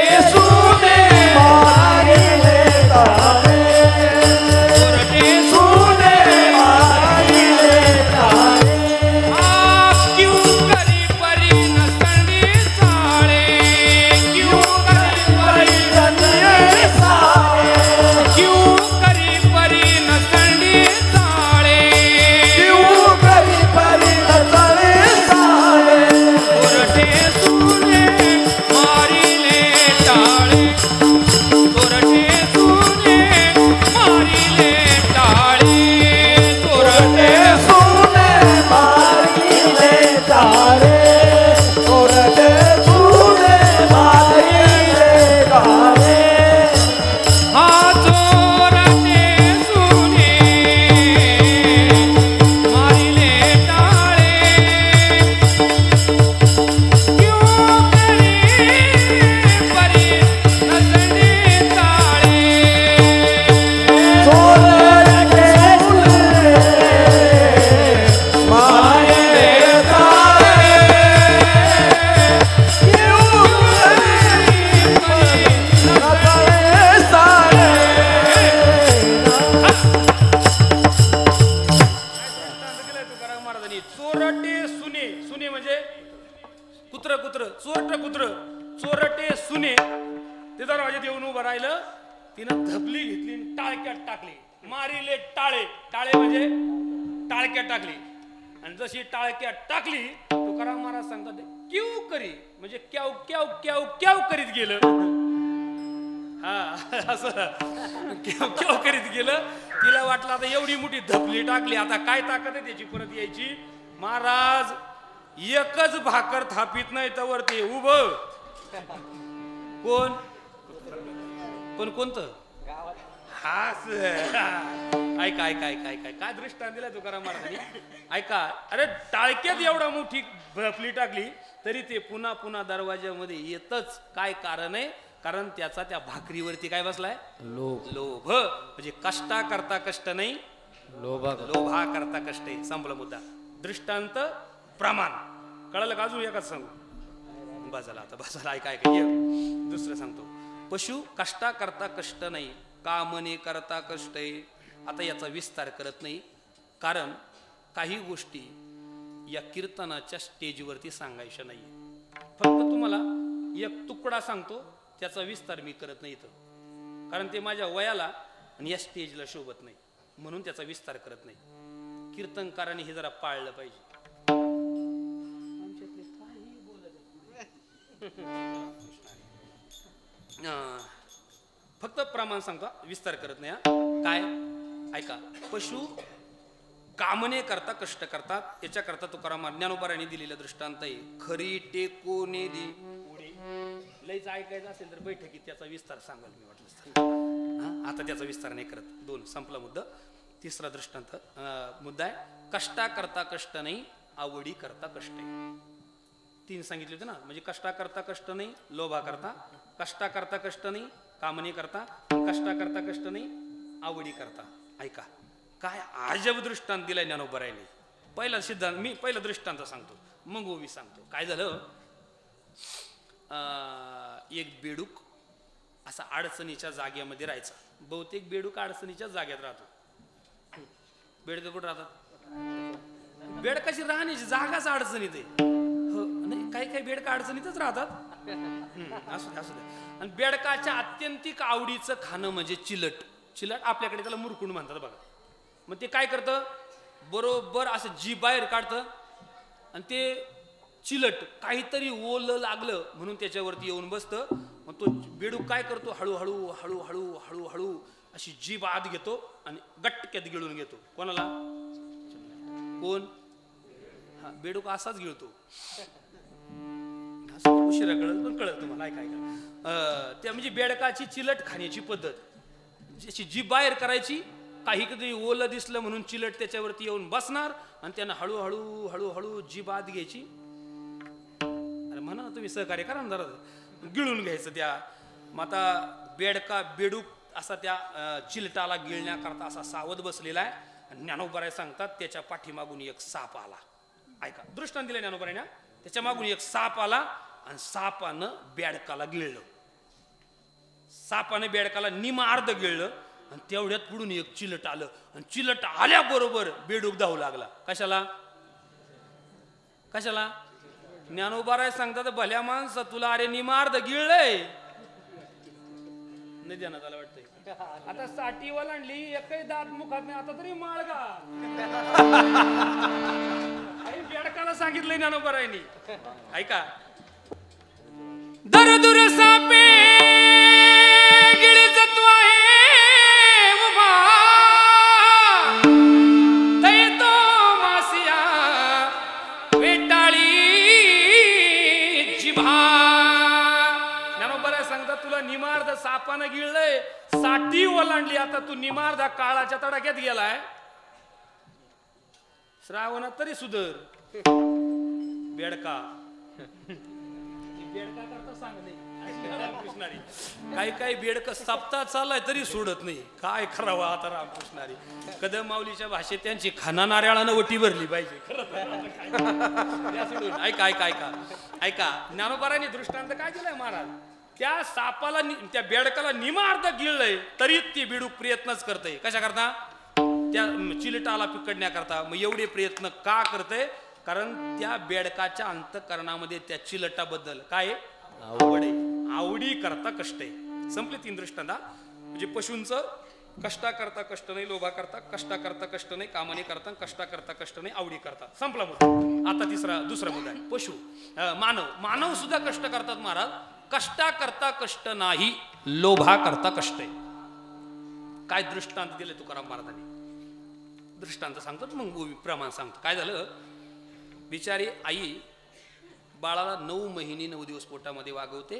दरवाज्यात येऊन उभं राहिलं. तिनं धपली घेतली आणि टाळक्यात टाकली. मारिले टाळे. टाळे म्हणजे टाळक्यात टाकली. आणि जशी टाळक्यात टाकली तुकाराम महाराज सांगतात क्यू करी म्हणजे क्याव क्याव क्याव क्याव करीत गेलं. हा असं क्याव क्याव करीत गेलं. तिला वाटलं आता एवढी मोठी धपली टाकली आता काय ताकद आहे त्याची परत यायची. महाराज एकच भाकर थापित नाही तर ते उभं कोण पण कोणतं हास. ऐका ऐका ऐका ऐका काय दृष्टांत दिला तुकाराम महाराजांनी. ऐका अरे टाळक्यात एवढा मोठी धपली टाकली तरी ते पुन्हा पुन्हा दरवाज्यामध्ये येतच. काय कारण आहे? कारण त्याचा त्या भाकरीवरती काय बसलाय? लोभ. लोभ म्हणजे कष्टा करता कष्ट नाही, लोभा करता कष्ट आहे. संपला मुद्दा. दृष्टांत प्रमाण कळलं का? अजून एकच सांगू बाजाला. आता बाजाला ऐका ऐका दुसरं सांगतो. पशु कष्टा करता कष्ट नाही, कामने करता कष्ट आहे. आता याचा विस्तार करत नाही कारण काही गोष्टी या कीर्तनाच्या स्टेजवरती सांगायच्या नाही. फक्त तुम्हाला एक तुकडा सांगतो त्याचा विस्तार मी करत नाही इथं कारण ते माझ्या वयाला आणि या स्टेजला शोभत नाही म्हणून त्याचा विस्तार करत नाही. कीर्तनकारांनी हे जरा पाळलं पाहिजे. फक्त प्रमाण सांगतो विस्तार करत नाही. काय ऐका. पशु कामने करता कष्ट करतात. याच्याकरता तुकाराम ज्ञानोबारांनी दिलेलं दृष्टांत आहे. खरी टेकोने दी लयच ऐकायचं असेल तर बैठकीत त्याचा विस्तार सांगाल मी वाटलं. आता त्याचा विस्तार नाही करत. दोन संपला मुद्दा. तिसरा दृष्टांत मुद्दा आहे कष्टा करता कष्ट नाही, आवडी करता कष्ट आहे. तीन सांगितले होते ना. म्हणजे कष्टा करता कष्ट नाही, लोभा करता. कष्टा करता कष्ट नाही, कामने करता. कष्टा करता कष्ट नाही, आवडी करता. ऐका काय अजब दृष्टांत दिलाय ज्ञानोबारायने. पहिला सिद्धांत मी पहिला दृष्टांत सांगतो मग ओवी सांगतो. काय झालं? एक बेडूक असा अडचणीच्या जागेमध्ये राहायचा. बहुतेक बेडूक अडचणीच्या जागेत राहतो. बेडकं कुठं राहतात? बेडकाची राहण्याची जागाच अडचणीत आहे. नाही काही काही बेडका अडचणीतच राहतात. असू दे असू दे. आणि बेडकाच्या अत्यंतिक आवडीचं खाणं म्हणजे चिलट. चिलट आपल्याकडे त्याला मुरकुंड म्हणतात बघा. मग ते काय करतं? बरोबर असं जी बाहेर काढतं आणि ते चिलट काहीतरी ओलं लागलं म्हणून त्याच्यावरती येऊन बसतं. मग तो बेडूक काय करतो? हळूहळू हळूहळू हळूहळू अशी जीभ आत घेतो आणि गटक्यात गिळून घेतो. कोणाला? कोण? हा बेडूक असाच गिळतो. उशिरा कळत पण कळत तुम्हाला. ऐका ऐका त्या म्हणजे बेडकाची चिलट खाण्याची पद्धत. ज्याची जीभ बाहेर करायची काही कधी ओलं दिसलं म्हणून चिलट त्याच्यावरती येऊन बसणार आणि त्यानं हळूहळू हळूहळू जीभ आत घ्यायची. अरे म्हणा तुम्ही सहकार्य करा ना जरा. गिळून घ्यायचं त्या. मग आता बेडूक असा त्या चिलटाला गिळण्याकरता असा सावध बसलेला आहे. आणि ज्ञानोबाराय सांगतात त्याच्या पाठीमागून एक साप आला. ऐका दृष्टांत दिलं ज्ञानोबारायने. त्याच्या मागून एक साप आला आणि सापानं बेडकाला गिळलं. सापाने बेडकाला निमार्ध गिळलं आणि तेवढ्यात पुढून एक चिलट आलं आणि चिलट आल्याबरोबर बेडूक धावू लागला. कशाला? कशाला? ज्ञानोबाराय सांगतात भल्या माणसा तुला अरे निमार्ध गिळलंय नाही देण्यात आलं वाटतंय. आता साठी वलांडली एकही दात मुखात नाही आता तरी माळगा. बेडकाला सांगितलंय ज्ञानोबारायनी. ऐका दर दुर सापे गिळी जत्व आहे उभा तै तो मासिया वेटाळी जिभा. ज्ञानोबाराय सांगतात तुला निमार्ध सापानं गिळलंय, साठी ओलांडली, आता तू निमार्धा काळाच्या तडाख्यात गेलाय. श्रावणात तरी सुधर बेडका. बेडका करता सांग नाही. काही काही बेडक सप्ताह चाललाय तरी सोडत नाही. काय करावं आता रामकृष्णारी. कदम माऊलीच्या भाषेत त्यांची खाना नारळानं वटी भरली पाहिजे. ऐका ऐका ऐका ऐका ज्ञानोबारांनी दृष्टांत काय दिलाय महाराज. त्या सापाला त्या बेडकाला निमार्ध गिळलंय तरी ती बेडूक प्रयत्नच करते. कशा करता? त्या चिलटाला पकडण्याकरता. मग एवढे प्रयत्न का करते? कारण त्या बेडकाच्या अंतःकरणामध्ये त्या चिलटाबद्दल काय आवड आहे. आवडी करता कष्ट आहे. संपले 3 दृष्टांत. म्हणजे पशूंचं कष्टा करता कष्ट नाही, लोभा करता कष्टा करता कष्ट नाही, कामाने करता कष्टा करता कष्ट नाही, आवडी करता. संपला मुद्दा. आता दुसरा मुद्दा आहे पशु. मानव सुद्धा कष्ट करतात महाराज. कष्टा करता कष्ट नाही, लोभा करता कष्ट आहे. काय दृष्टांत दिले तुकाराम महाराजांनी. दृष्टांत सांगतात मग प्रमाण सांगतो. काय झालं, बिचारी आई बाळाला 9 महिने 9 दिवस पोटामध्ये वागवते,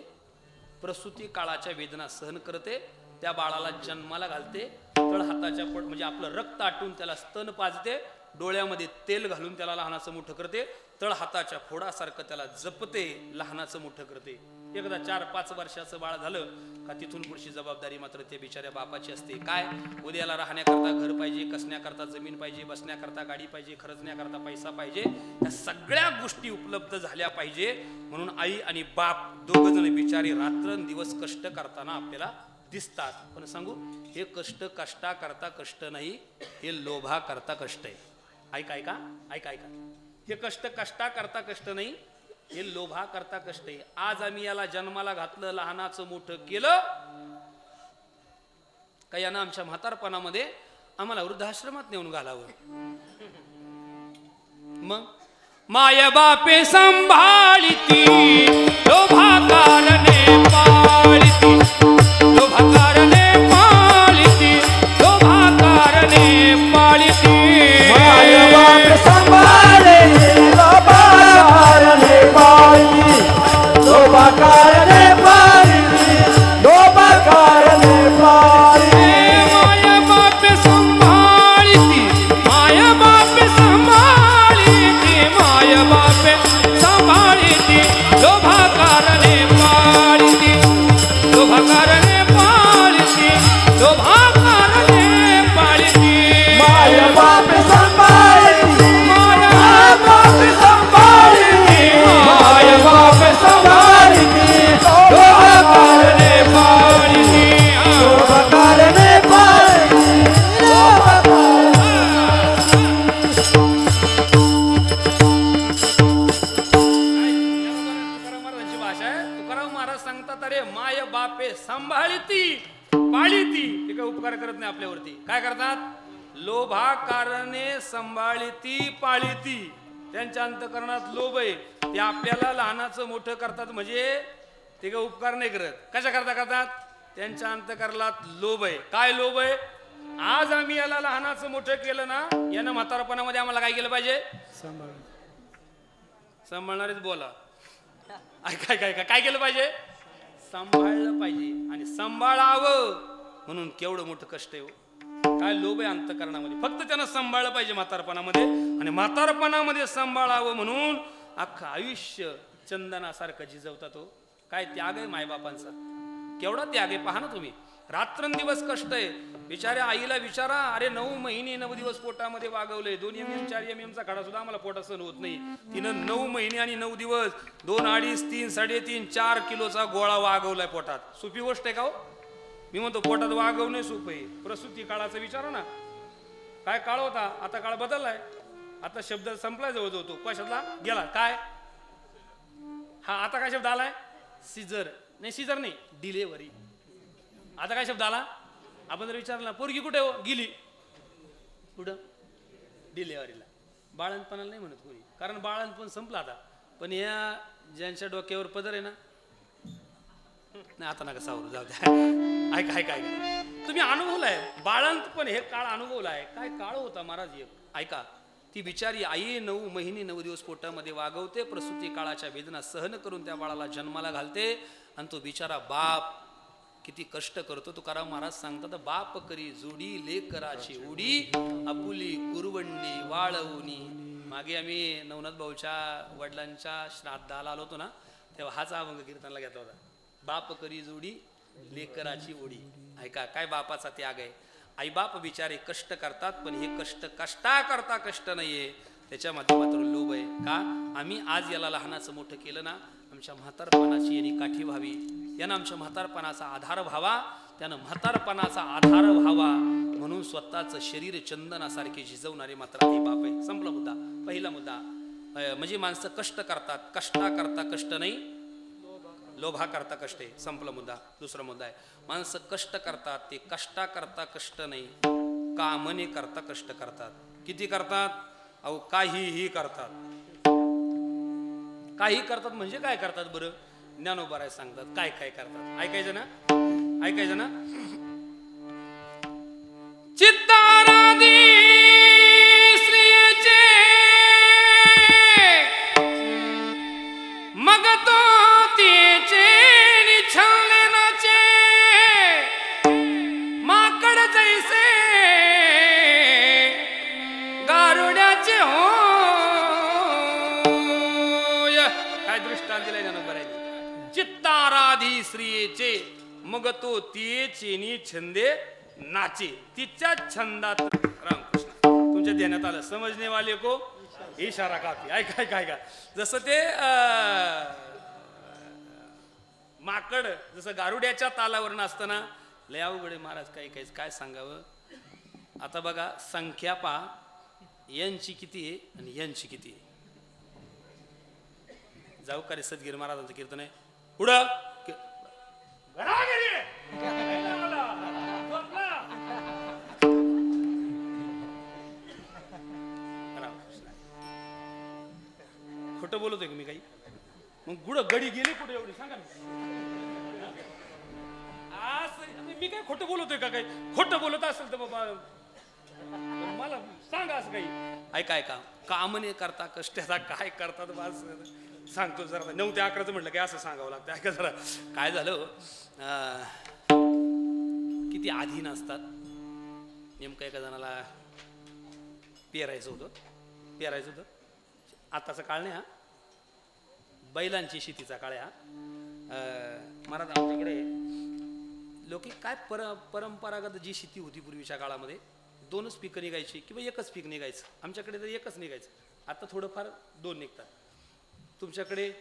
प्रसूती काळाच्या वेदना सहन करते, त्या बाळाला जन्माला घालते, तळ हाताच्या पोट म्हणजे आपलं रक्त आटून त्याला स्तन पाजते, डोळ्यामध्ये तेल घालून त्याला लहानाचं मोठं करते, तळ हाताच्या फोडासारखं त्याला जपते, लहानाचं मोठं करते. एकदा 4-5 वर्षाचं बाळ झालं का तिथून पुढची जबाबदारी मात्र ते बिचाऱ्या बापाची असते. काय, उद्याला राहण्याकरता घर पाहिजे, कसण्याकरता जमीन पाहिजे, बसण्याकरता गाडी पाहिजे, खर्चण्याकरता पैसा पाहिजे. या सगळ्या गोष्टी उपलब्ध झाल्या पाहिजे. म्हणून आई आणि बाप दोघ जण बिचारे रात्रंदिवस कष्ट करताना आपल्याला दिसतात. पण सांगू, हे कष्ट कष्टा करता कष्ट नाही, हे लोभा करता कष्ट आहे. ऐका ऐका ऐका ऐका. हे कष्ट कष्टा करता कष्ट नाही, हे लोभा करता कष्ट आहे. आज आम्ही याला जन्माला घातलं, लहानाचं मोठं केलं का यानं आमच्या म्हातारपणामध्ये आम्हाला वृद्धाश्रमात नेऊन घालावं. मग माय बापे सांभाळिती, लोभा कारणे पाळिती, लोभा कारणे पाळिती, लोभा कारणे पाळिती. माय बाप सांभाळे, लोभा कारणे पाळिती, लोभा कारणे पाळिती, लोभा कारणे पाळिती. माय बाप सांभाळिती, माय बाप सांभाळिती, माय बाप सांभाळिती, लोभा कारणे पाळिती, लोभा कारणे पाळिती, लोभा कारणे पाळिती. माय बाप सांभाळिती, माय बाप सांभाळिती, माय बाप सांभाळिती, लोभा कारणे पाळिती, लोभा कारणे पाळिती, लोभा तुकाराम महाराजांची भाषा आहे. तुकाराम महाराज सांगतात, अरे माय बापे सांभाळती पाळीती. ते काय उपकार करत नाही आपल्यावरती. काय करतात, लोभा कारणे सांभाळती पाळीती. त्यांच्या अंतकरणात लोभ आहे, ते आपल्याला लहानाचं मोठं करतात. म्हणजे ते काय उपकार नाही करत. कशा करता करतात, त्यांच्या अंतकरणात लोभ आहे. काय लोभ आहे, आज आम्ही याला लहानाचं मोठं केलं ना, यानं म्हातारपणामध्ये आम्हाला काय केलं पाहिजे, सांभाळणारेच बोला. काय काय काय काय केलं पाहिजे, सांभाळलं पाहिजे. आणि सांभाळावं म्हणून केवढं मोठं कष्ट आहे. काय लोभ आहे अंतकरणामध्ये. फक्त त्यांना सांभाळलं पाहिजे म्हातारपणामध्ये, आणि म्हातारपणामध्ये सांभाळावं म्हणून अख्खं आयुष्य चंदनासारखं झिजवतात. हो, काय त्याग आहे मायबापांचा, केवढा त्याग आहे पहा ना तुम्ही. रात्रंदिवस कष्ट आहे. बिचाऱ्या आईला विचारा, अरे 9 महिने 9 दिवस पोटामध्ये वागवलंय. 2 MM 4 MM खडा सुद्धा आम्हाला पोटात सहन होत नाही. तिनं 9 महिने आणि 9 दिवस 2, 2.5, 3, 3.5, 4 किलोचा गोळा वागवलाय पोटात. सोपी गोष्ट आहे का हो. मी म्हणतो पोटात वागवणे सोपं आहे. प्रसूती काळाचा विचारा ना, काय काळ होता, आता काळ बदललाय. आता शब्द संपलाय जवळजवळ. तो कशातला गेला काय, हा आता काय शब्द आलाय, सीझर नाही, सीझर नाही, डिलेव्हरी. आता काय शब्द आला, आपण जर विचारला पोरगी कुठे हो, गेली कुठं, डिलेव्हरीला. बाळणपणाला नाही म्हणत कोणी, कारण बाळणपण संपलं आता. पण या ज्यांच्या डोक्यावर पदर आहे ना, नाही आता नका सावरू, जाऊ द्या. ऐका ऐका ऐका, तुम्ही अनुभवलाय बाळंतपण, हे काळ अनुभवलाय. काय काळ होता महाराज. ऐका, ती बिचारी आई 9 महिने 9 दिवस पोटामध्ये वागवते, प्रसूती काळाच्या वेदना सहन करून त्या बाळाला जन्माला घालते. आणि तो बिचारा बाप किती कष्ट करतो. तुकाराम महाराज सांगतात, बाप करी जोडी लेकराची उडी, आपुली कुरवंडी वाळवणी. मागे आम्ही नवनाथ भाऊच्या वडिलांच्या श्राद्धाला आलो होतो ना, तेव्हा हाच अभंग कीर्तनला घेतला होता. बाप करी जोडी लेकराची उडी. ऐका काय बापाचा त्याग आहे. आई बाप बिचारे कष्ट करतात, पण हे कष्ट कष्टा करता कष्ट नाहीये, त्याच्यामध्ये मात्र लोभ आहे. का, आम्ही आज याला लहानाचं मोठं केलं ना, आमच्या म्हातारपणाची यांनी काठी व्हावी, यानं आमच्या म्हातारपणाचा आधार व्हावा, त्यानं म्हातारपणाचा आधार व्हावा म्हणून स्वतःचं शरीर चंदनासारखे झिजवणारे मात्र आई बाप आहे. संपला मुद्दा. पहिला मुद्दा म्हणजे माणसं कष्ट करतात, कष्टा करता कष्ट नाही, लोभा करता कष्ट आहे. संपला मुद्दा. दुसरा मुद्दा आहे, माणसं कष्ट करतात ते कष्टा करता कष्ट नाही, कामने करता कष्ट करतात. किती करतात? अहो काहीही करतात. काही करतात म्हणजे काय करतात बरं? ज्ञानोबा सांगतात काय काय करतात. ऐकायचं ना, ऐकायचं ना. चित्ताराधी श्रीचे मग तो तिचे निछाले नाचे, माकड जैसे गारुड्याचे होय. काय दृष्टांत दिलाय ज्ञानोबा. चित्ताराधी श्रीचे मग तो तिचे नि छंदे नाचे. तिच्या छंदात रामकृष्ण तुमच्या देण्यात आलं. समजणे वाले को इशारा काफी. ऐका ऐका ऐका. जसं ते माकड जसं गारुड्याच्या तालावर नाचताना लय अवघड आहे महाराज. काही काही काय सांगावं. आता बघा संख्या पहा, यांची किती आहे आणि यांची किती आहे. जाऊ का रे सदगीर महाराजांचं कीर्तन आहे. पुढं खोटं बोलतोय का मी काही? मग गुड गडी गेली कुठे एवढी सांगा ना. मी काय खोटं बोलतोय का? काही खोटं बोलत असेल तर बाबा मला सांगा असं काही. ऐका ऐका. कामने करता कष्टाचा काय करतात बस सांगतो जरा. 9 ते 11 म्हटलं की असं सांगावं लागतं. ऐका जरा. काय झालं, किती अधीन असतात. नेमकं एका जणाला पेरायचं होतं. आताचा काळ नाही हा, बैलांची शेतीचा काळ आहे हा. महाराज आमच्याकडे लोक काय परंपरागत जी शेती होती पूर्वीच्या काळामध्ये 2च पिकं निघायची किंवा एकच पीक निघायचं. आमच्याकडे तर एकच निघायचं. आता थोडंफार 2 निघतात. तुमच्याकडे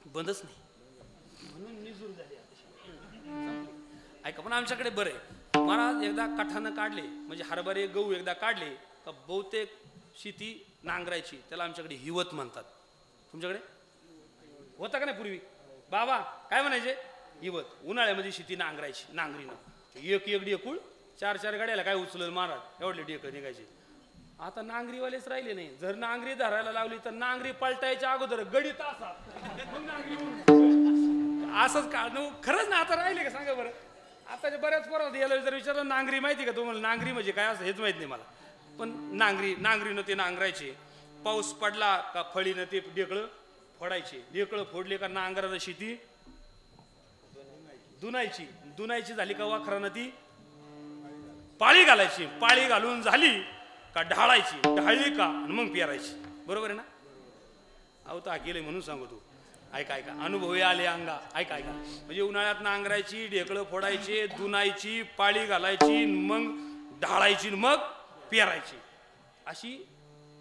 बंदच नाही म्हणून निजूर झाली. ऐका पण आमच्याकडे बरं आहे. महाराज एकदा काठानं काढले म्हणजे हरभरे गहू एकदा काढले का बहुतेक शेती नांगरायची. त्याला आमच्याकडे हिवत म्हणतात. तुमच्याकडे होता का नाही पूर्वी? बाबा काय म्हणायचे? हिवत. उन्हाळ्यामध्ये शेती नांगरायची नांगरीनं. एक डेकूळ 4 गाड्याला काय उचलल महाराज एवढले डेकं निघायचे. आता नांगरीवालेच राहिले नाही. जर नांगरी धरायला लावली तर नांगरी पलटायच्या अगोदर गडी तासात असंच का? खरंच ना. आता राहिले का सांगा बरं. आताच्या बऱ्याच पोरांना याला जर विचारलं नांगरी माहिती का तुम्हाला? नांगरी म्हणजे काय असं हेच माहित नाही मला. पण नांगरीनं ते नांगरायचे. पाऊस पडला का फळीनं ते ढेकळं फोडायचे. ढेकळं फोडले का नांगरानं शेती दुनायची झाली का वाखरानं ती पाळी घालायची. पाळी घालून झाली का ढाळायची. ढाळली का मग पेरायची. बरोबर आहे ना? अहो तर गेले म्हणून सांगतो. ऐका ऐका. अनुभवी आले अंगा. ऐका ऐका. म्हणजे उन्हाळ्यात नांगरायची, ढेकळं फोडायचे, दुनायची, पाळी घालायची, मग ढाळायची, मग पेरायची. अशी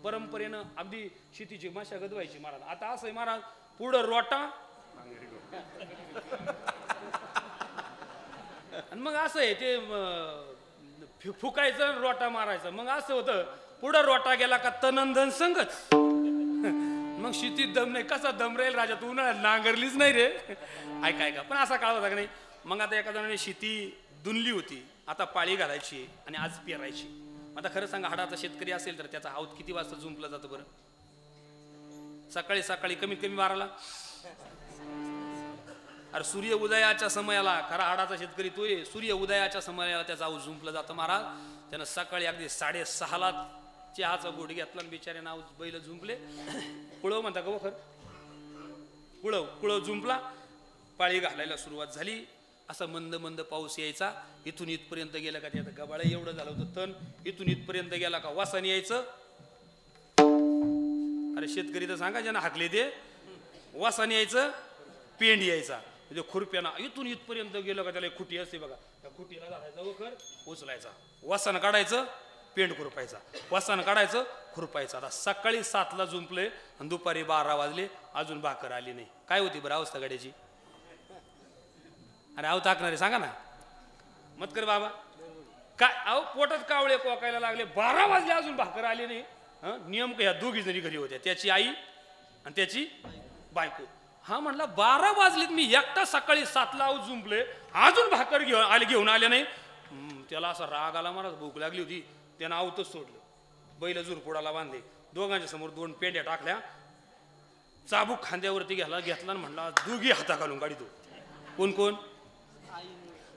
परंपरेनं अगदी शेतीची मशागत व्हायची महाराज. आता असं आहे महाराज, पुढं रोटा आणि मग असं आहे ते फुकायचं रोटा मारायचं. मग असं होतं पुढं रोटा गेला का तनंदन संगच. मग शेतीत दम नाही. कसा दम राहील राजा? तू उन्हाळ्यात नांगरलीच नाही रे. ऐका ऐका. पण असा काळ होता का नाही? मग आता एका जणाने शेती दुनली होती. आता पाळी घालायची आणि आज पेरायची. आता खरं सांगा, हाडाचा शेतकरी असेल तर त्याचा आऊत किती वाजता जुंपला जातं बरं? सकाळी कमीत कमी 12ला. अरे सूर्य उदयाच्या समयाला खरा हाडाचा शेतकरी तो आहे. सूर्य उदयाच्या समयाला त्याचा आऊत जुंपलं जातं महाराज. त्यानं सकाळी अगदी 6:30ला चहाचा गोड घेतला आणि बिचाऱ्यानं आऊत बैल झुंपले. कुळव म्हणता का खर? कुळव झुंपला. पाळी घालायला सुरुवात झाली. असा मंद मंद पाऊस यायचा. इथून इथपर्यंत गेला का त्यात गबाळ एवढं झालं होतं तण. इथून इथपर्यंत गेला का वासाने यायचं. अरे शेतकरी तर सांगा ज्यांना हाकले ते. वासाने यायचं, पेंड यायचा. म्हणजे खुरप्यानं इथून इथपर्यंत गेलं का त्याला एक खुटी असते बघा. त्या खुटीला घालायचा वखर उचलायचा. वासानं काढायचं, पेंड खुरपायचा. वासानं काढायचं, खुरपायचं. आता सकाळी 7ला जुंपले आणि दुपारी 12 वाजले अजून भाकर आली नाही. काय होती बरं अवस्था गाड्याची? अरे आव टाकणारे सांगा ना. मत कर बाबा. काय अहो पोटात कावळे कोकायला लागले. 12 वाजले अजून भाकर आली नाही. नेमकं ह्या 2 जणी घरी होत्या. त्याची आई आणि त्याची बायको. हा म्हणला 12 वाजलेत, मी एकटा सकाळी 7ला जुंपले, अजून भाकर घेऊन आले नाही. त्याला असा राग आला, मला भूक लागली होती, त्यानं आवतच सोडलं. बैल जुरपुडाला बांधले, दोघांच्या समोर 2 पेंड्या टाकल्या, चाबूक खांद्यावरती घेतला आणि म्हणला दोघी हाता घालून गाडीतो. कोण कोण?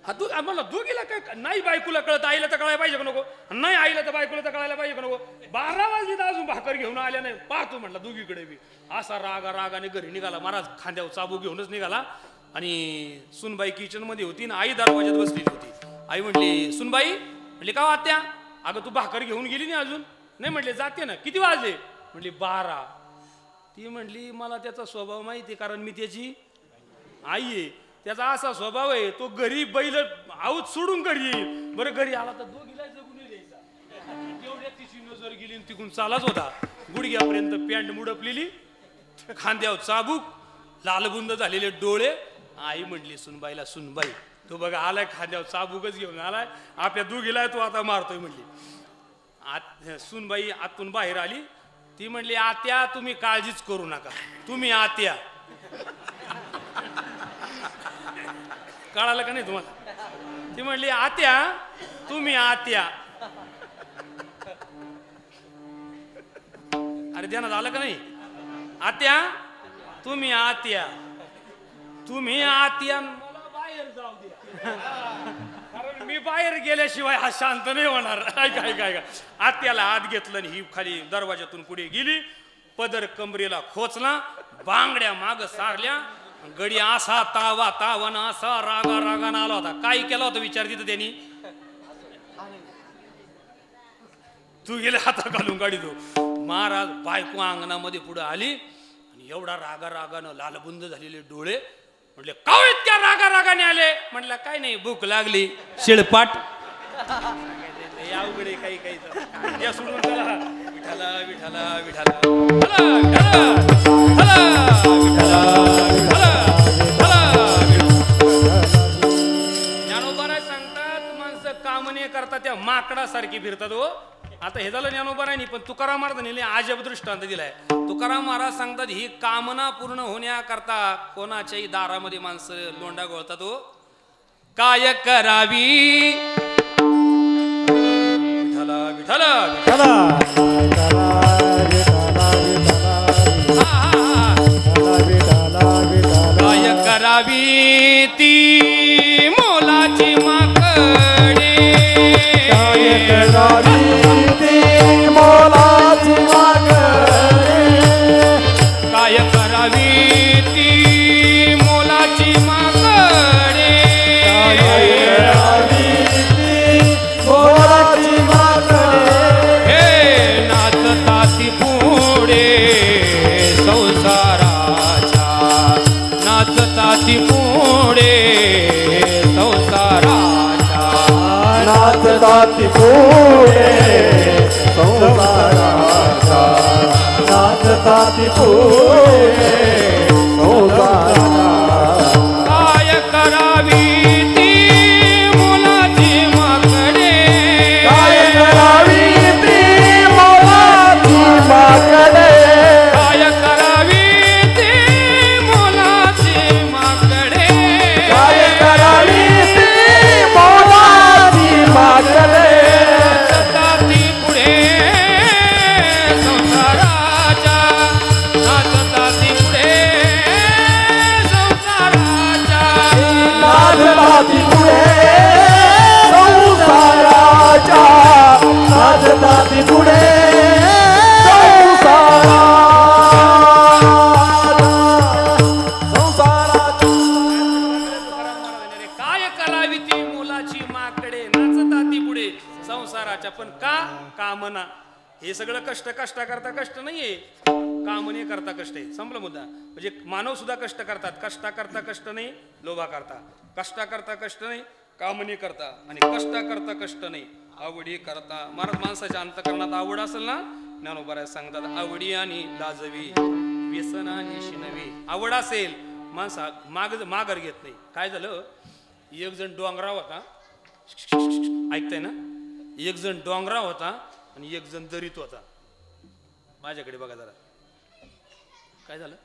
हा तू आम्हाला दोघीला काय नाही, बायकोला कळत, आईला तर कळायला पाहिजे का नको, नाही आईला तर बायकोला तर कळायला पाहिजे का नको. 12 वाजले तर अजून भाकर घेऊन आल्या नाही, पाहतो म्हटलं दोघीकडे बी. असा रागाने घरी निघाला, महाराज खांद्यावर चाबूक घेऊनच निघाला. आणि सुनबाई किचन मध्ये होती ना आई दरवाज्यात बसलेली होती. आई म्हटली सुनबाई, म्हटली का आत्या, अगं तू भाकर घेऊन गेली नाही अजून? नाही म्हटले जाते ना. किती वाजले? म्हटली 12. ती म्हटली मला त्याचा स्वभाव माहिती, कारण मी त्याची आई आहे. त्याचा असा स्वभाव आहे, तो घरी बैल आऊत सोडून घरी येईल. बरं घरी आला तर दोघीला जगून द्यायचा. तेवढ्या तिची नजर गेली, तिकून चालाच होता. गुडघ्यापर्यंत पॅन्ट मुडपलेली, खांद्यावर चाबूक, लालबुंद झालेले डोळे. आई म्हटली सुनबाईला, सुनबाई तो बघा आलाय खांद्यावर चाबूकच घेऊन आलाय, आपल्या दोघीला तो आता मारतोय म्हणली. सुनबाई आतून बाहेर आली. ती म्हणली आत्या तुम्ही काळजीच करू नका, तुम्ही आत्या. कळालं का नाही तुम्हाला? ती म्हणली आत्या तुम्ही आत्या. अरे ध्यानात आलं का नाही? आत्या तुम्ही आत्या, तुम्ही आत्या, मला बाहेर जाऊ द्या, कारण मी बाहेर गेल्याशिवाय हा शांत नाही होणार. काय आत्याला आत घेतलं आणि ही खाली दरवाजातून पुढे गेली, पदर कमरेला खोचला, बांगड्या माग सारल्या, गडी असा तावाना असा रागानं आला होता. काय केला होता विचार तिथं त्यांनी? तू गेले हाता घालून गाडी तो. महाराज बायको अंगणामध्ये पुढे आली आणि एवढा रागानं लालबुंद झालेले डोळे. म्हटले का इतक्या रागाने आले? म्हटलं काय नाही भूक लागली, शिळपाट. अवघडे काही या सोडून चला. विठाला विठाला विठाला ज्ञानोबा सांगतात माणसं काम नाही करता त्या माकडासारखी फिरतात. हो आता हे झालं ज्ञानोबा नाही, पण तुकाराम महाराजांनी अजब दृष्टांत दिलाय. तुकाराम महाराज सांगतात ही कामना पूर्ण होण्याकरता कोणाच्याही दारामध्ये माणसं लोंडा गोळतात. हो काय करावी? विठाला विठाला काय करावी ती मोलाची माकडे, काय करावी ती मोलाची माकडे, काय करावी ती मोलाची माकडे, काय करावी ती मोलाची माकडे. हे नाचता ती पुढे संसाराच्या, नाचता ती पुढे संसाराच्या, नाचता ती पुढे संसाराच्या, नाचता ती पुढे संसाराच्या. काय करावी ती मोलाची माकडे, काय करावी ती मोलाची माकडे, काय करावी ती मोलाची माकडे, काय करावी ती मोलाची माकडे. नाचता ती पुढे संसाराच्या, नाचता ती पुढे संसाराच्या, नाचता ती पुढे संसाराच्या, नाचता ती पुढे संसाराच्या. काय करावी ती मोलाची माकडे, नाचता ती पुढे संसाराच्या. पण का? कामना. हे सगळं कष्ट कष्ट नाहीये, कामने करता कष्ट आहे. संपला मुद्दा. म्हणजे मानव सुद्धा कष्ट करतात. कष्टा करता कष्ट नाही, लोभा करता. कष्टा करता कष्ट नाही, कामने करता. आणि कष्टा करता कष्ट नाही, आवडी करता. माणसाच्या अंतकरणात आवड असेल ना, ज्ञानोबा सांगतात आवडी आणि लाजवी, व्यसन आणि शिनवी. आवड असेल माणसा माघार घेत नाही. काय झालं, एक जण डोंगराव होता, ऐकताय ना, एक जण डोंगराव होता आणि एक जण दरीत होता. माझ्याकडे बघा जरा, काय झालं?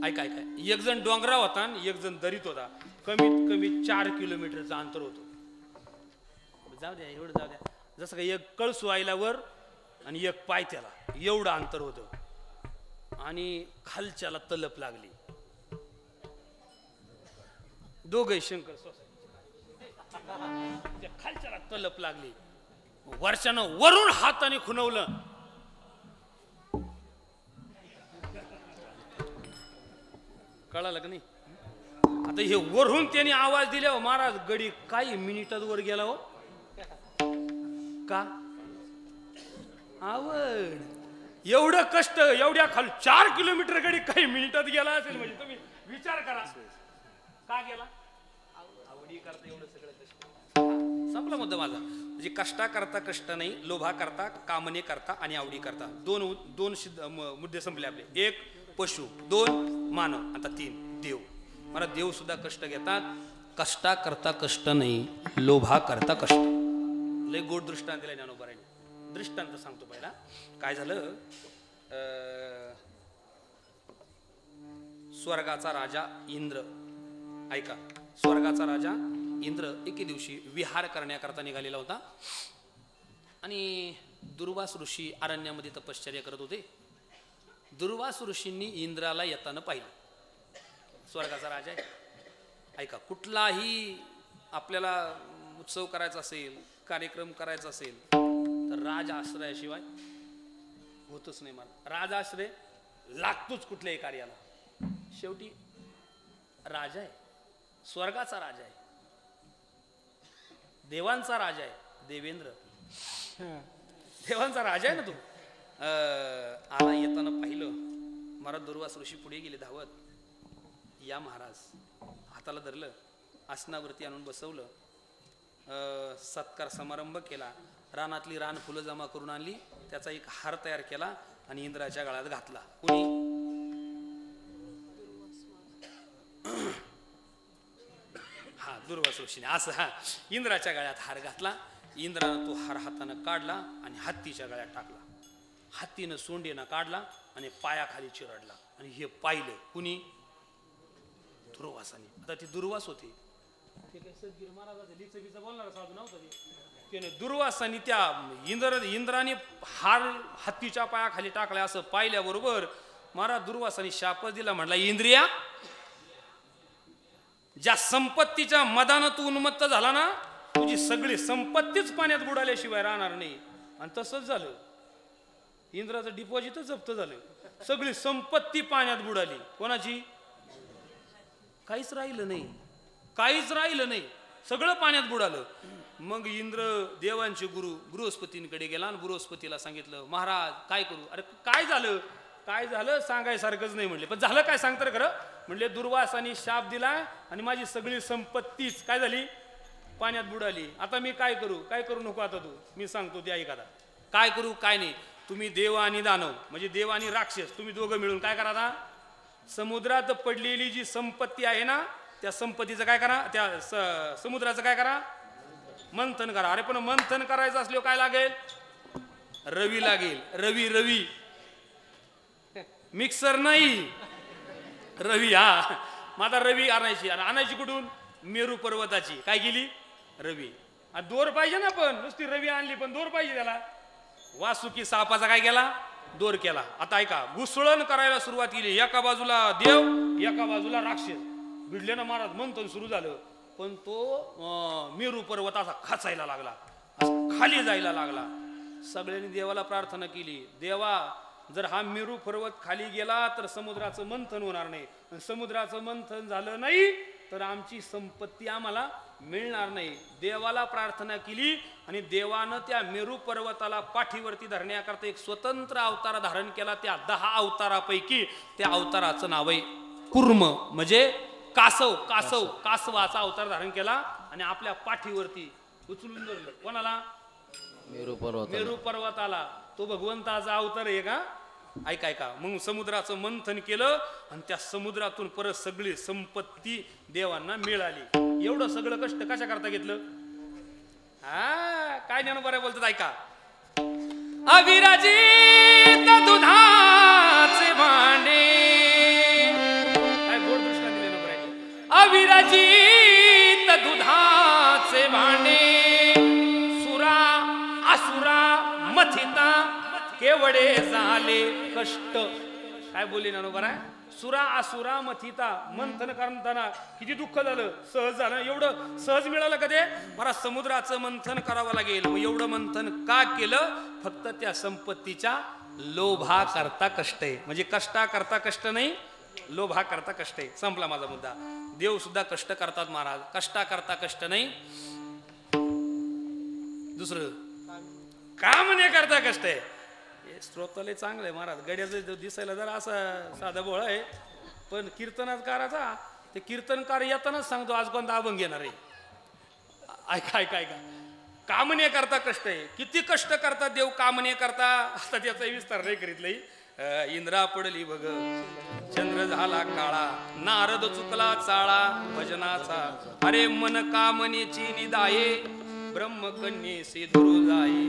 ऐका ऐका, एक जण डोंगरावर होता आणि एक जण दरीत होता. कमीत कमी 4 किलोमीटरचं अंतर होतं. जाऊ द्या, एवढं जाऊ द्या. जसं का एक कळसू आईला वर आणि एक पाय त्याला, एवढं अंतर होतं. आणि खालच्याला तलप लागली. दोघे शंकर सोसायटी, खालच्याला तलप लागली. वर्षानं वरून हाताने खुणवलं. कळालं का नाही? आता हे वरून त्याने आवाज दिला. हो महाराज, गडी काही मिनिटात वर गेला. हो का आवड, एवढं कष्ट, एवढ्या खाली 4 किलोमीटर गडी काही मिनिटात गेला असेल म्हणजे तुम्ही विचार करा. का गेला? आवडी करता एवढं सगळं कष्ट. संपला मुद्दा माझा. म्हणजे कष्टा करता कष्ट नाही, लोभा करता, कामने करता आणि आवडी करता. दोन मुद्दे संपले आपले. एक पशु, 2 मानव, आता 3 देव. मला देव सुद्धा कष्ट घेतात. कष्टा करता कष्ट नाही, लोभा करता कष्ट. लय गोड दृष्टांत दिला ज्ञानोबाराने. दृष्टांत सांगतो पहिला. काय झालं, स्वर्गाचा राजा इंद्र, ऐका, स्वर्गाचा राजा इंद्र एके दिवशी विहार करण्याकरता निघालेला होता. आणि दुर्वास ऋषी अरण्यामध्ये तपश्चर्या करत होते. दुर्वास ऋषींनी इंद्राला येताना पाहिलं. स्वर्गाचा राजा आहे. ऐका, कुठलाही आपल्याला उत्सव करायचा असेल, कार्यक्रम करायचा असेल तर राज आश्रयाशिवाय होतच नाही. मला राज आश्रय लागतोच कुठल्याही कार्याला. शेवटी राजा आहे, स्वर्गाचा राजा आहे, देवांचा राजा आहे. देवेंद्र देवांचा राजा आहे ना तू. आला, येताना पाहिलं. महाराज दुर्वास ऋषी पुढे गेले धावत. या महाराज, हाताला धरलं, आसनावरती आणून बसवलं, सत्कार समारंभ केला. रानातली रान फुलं जमा करून आणली, त्याचा एक हार तयार केला आणि इंद्राच्या गळ्यात घातला. कुणी? हा, दुर्वास ऋषीने. असं हा, इंद्राच्या गळ्यात हार घातला. इंद्रानं तो हार हातानं काढला आणि हत्तीच्या गळ्यात टाकला. हत्तीनं सोंडेनं काढला आणि पायाखाली चिरडला. आणि हे पाहिलं कुणी? दुर्वासाने. आता ती दुर्वास होती, ते काही सद्गीर महाराजाचं लिचबीचं बोलणार साधू नव्हतं ते. त्याने दुर्वासाने त्या इंद्राने हार हत्तीच्या पायाखाली टाकला असं पाहिल्याबरोबर महाराज दुर्वासाने शापच दिला. म्हणला, इंद्रिया, ज्या संपत्तीच्या मदानं तू उन्मत्त झाला ना, तुझी सगळी संपत्तीच पाण्यात बुडाल्याशिवाय राहणार नाही. आणि तसंच झालं. इंद्राचं डिपॉझिटच जप्त झालं. सगळी संपत्ती पाण्यात बुडाली. कोणाची? काहीच राहिलं नाही, काहीच राहिलं नाही, सगळं पाण्यात बुडालं. मग इंद्र देवांचे गुरु बृहस्पतींकडे गेला आणि बृहस्पतीला सांगितलं, महाराज काय करू? अरे काय झालं? काय झालं सांगायसारखंच नाही म्हणले. पण झालं काय सांगतं खरं? म्हणले, दुर्वासाने शाप दिला आणि माझी सगळी संपत्तीच काय झाली? पाण्यात बुडाली. आता मी काय करू? काय करू नको आता तू, मी सांगतो ते ऐका. काय करू काय नाही, तुम्ही देव आणि दानव म्हणजे देव आणि राक्षस तुम्ही दोघं मिळून काय करा? आता समुद्रात पडलेली जी संपत्ती आहे ना, त्या संपत्तीचं काय करा? त्या समुद्राचं काय करा? मंथन करा. अरे पण मंथन करायचं असल्यावर काय लागेल? रवी लागेल. रवी रवी मिक्सर नाही, रवी. हा, माझा रवी आणायची. आणायची कुठून? मेरू पर्वताची. काय केली? रवी. दोर पाहिजे ना, पण नुसती रवी आणली पण दोर पाहिजे त्याला. वासुकी सापाचा काय केला? दोर केला. आता ऐका, घुसळण करायला सुरुवात केली. एका बाजूला देव, एका बाजूला राक्षस भिडले ना महाराज. मंथन सुरू झालं. पण तो मेरू पर्वत असा खचायला लागला, खाली जायला लागला. सगळ्यांनी देवाला प्रार्थना केली, देवा जर हा मेरू पर्वत खाली गेला तर समुद्राचं मंथन होणार नाही. समुद्राचं मंथन झालं नाही तर आमची संपत्ती आम्हाला मिळणार नाही. देवाला प्रार्थना केली आणि देवानं त्या मेरू पर्वताला पाठीवरती धरण्याकरता एक स्वतंत्र अवतार धारण केला. त्या 10 अवतारापैकी त्या अवताराचं नाव आहे कुर्म, म्हणजे कासव. कासव, कासवाचा अवतार धारण केला आणि आपल्या पाठीवरती उचलून धरलं. कोणाला? मेरू पर्वताला. तो भगवंताचा अवतार आहे का? ऐका ऐका. मग समुद्राचं मंथन केलं आणि त्या समुद्रातून परत सगळी संपत्ती देवांना मिळाली. एवढं सगळं कष्ट कशा करता घेतलं? हा, काय ज्ञानोबा बोलतात ऐका. अविरजित दुधाचे भांडे केवडे झाले कष्ट. काय बोलली ना बरं आहे. सुरा असुरा मथिता मंथन करताना किती दुःख झालं. सहज झालं. एवढं सहज मिळालं का ते. मला समुद्राचं मंथन करावं लागेल. मग एवढं मंथन का केलं. फक्त त्या संपत्तीच्या लोभा करता कष्ट आहे. म्हणजे कष्टा करता कष्ट नाही, लोभा करता कष्ट आहे. संपला माझा मुद्दा. देव सुद्धा कष्ट करतात महाराज. कष्टा करता कष्ट नाही. दुसरं काम नाही करता कष्ट आहे. हे स्तोत्रालय चांगलं आहे महाराज. गड्याचं दिसायला जरा असा साधा बोळ आहे, पण कीर्तनाकाराचा ते कीर्तनकार येतानाच सांगतो आज कोणता अभंग घेणार आहे. ऐका ऐका ऐका. कामने करता कष्ट आहे. किती कष्ट करता देव कामने करता. आता त्याचा विस्तार नाही करीत लई. इंद्रा पडली बघ चंद्र झाला काळा, नारद चुकला चाळा भजनाचा. अरे मन कामनेची निदाये, ब्रह्मकन्येसी दुरू जाये.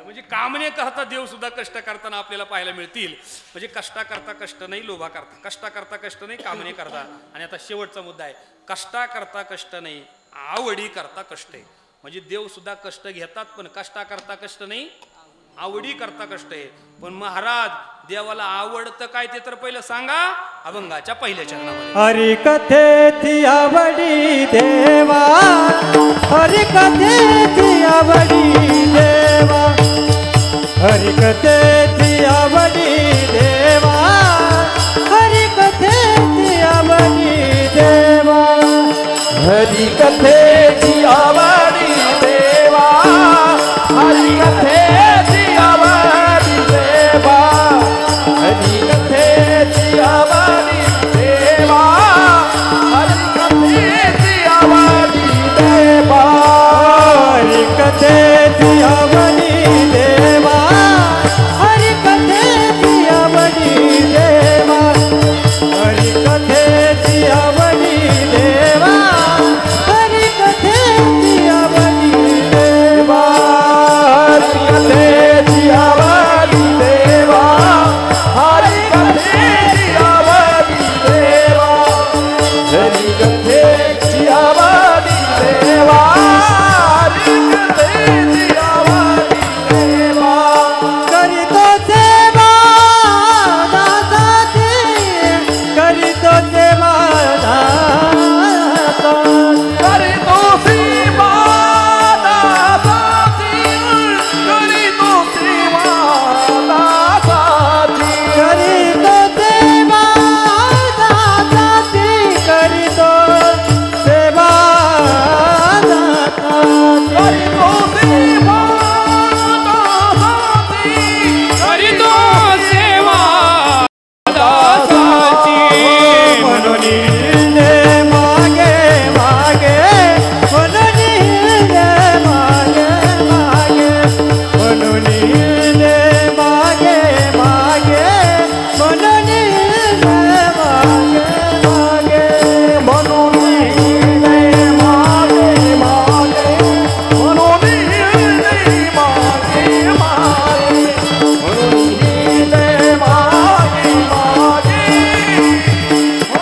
म्हणजे कामने करता देव सुद्धा कष्ट करताना आपल्याला पाहायला मिळतील. म्हणजे कष्टा करता कष्ट नाही, लोभा करता. कष्टा करता कष्ट नाही, कामने करता. आणि आता शेवटचा मुद्दा आहे. कष्टा करता कष्ट नाही, आवडी करता कष्ट आहे. म्हणजे देव सुद्धा कष्ट घेतात, पण कष्टा करता कष्ट नाही, आवडी करता कष्ट आहे. पण महाराज देवाला आवडतं काय ते तर पहिलं सांगा अभंगाच्या पहिल्या चरणामध्ये. हरी कथेची आवडी देवा, हरी कथेची आवडी देवा, हरी कथेची आवडी देवा, हरी कथेची आवडी देवा, हरी कथेची आवडी देवा, हरी कथेची आवडी देवा, हरी कथेची आवडी देवा, हरी कथेची आवडी देवा, हरी कथेची आवडी देवा, हरी कथेची आवडी देवा, हरी कथेची आवडी देवा, हरी कथेची आवडी देवा, हरी कथेची आवडी देवा, हरी कथेची आवडी देवा, हरी कथेची आवडी देवा, हरी कथेची आवडी देवा. करीतो सेवा दासाची, करीतो सेवा दासाची, करीतो सेवा दासाची, करीतो सेवा दासाची, करीतो सेवा दासाची, करीतो सेवा दासाची, करीतो सेवा दासाची, करीतो सेवा दासाची. म्हणून हिंडे मागे मागे, म्हणून हिंडे मागे मागे, म्हणून हिंडे मागे मागे, म्हणून हिंडे मागे मागे, म्हणून हिंडे मागे मागे, म्हणून हिंडे मागे मागे, म्हणून हिंडे मागे मागे,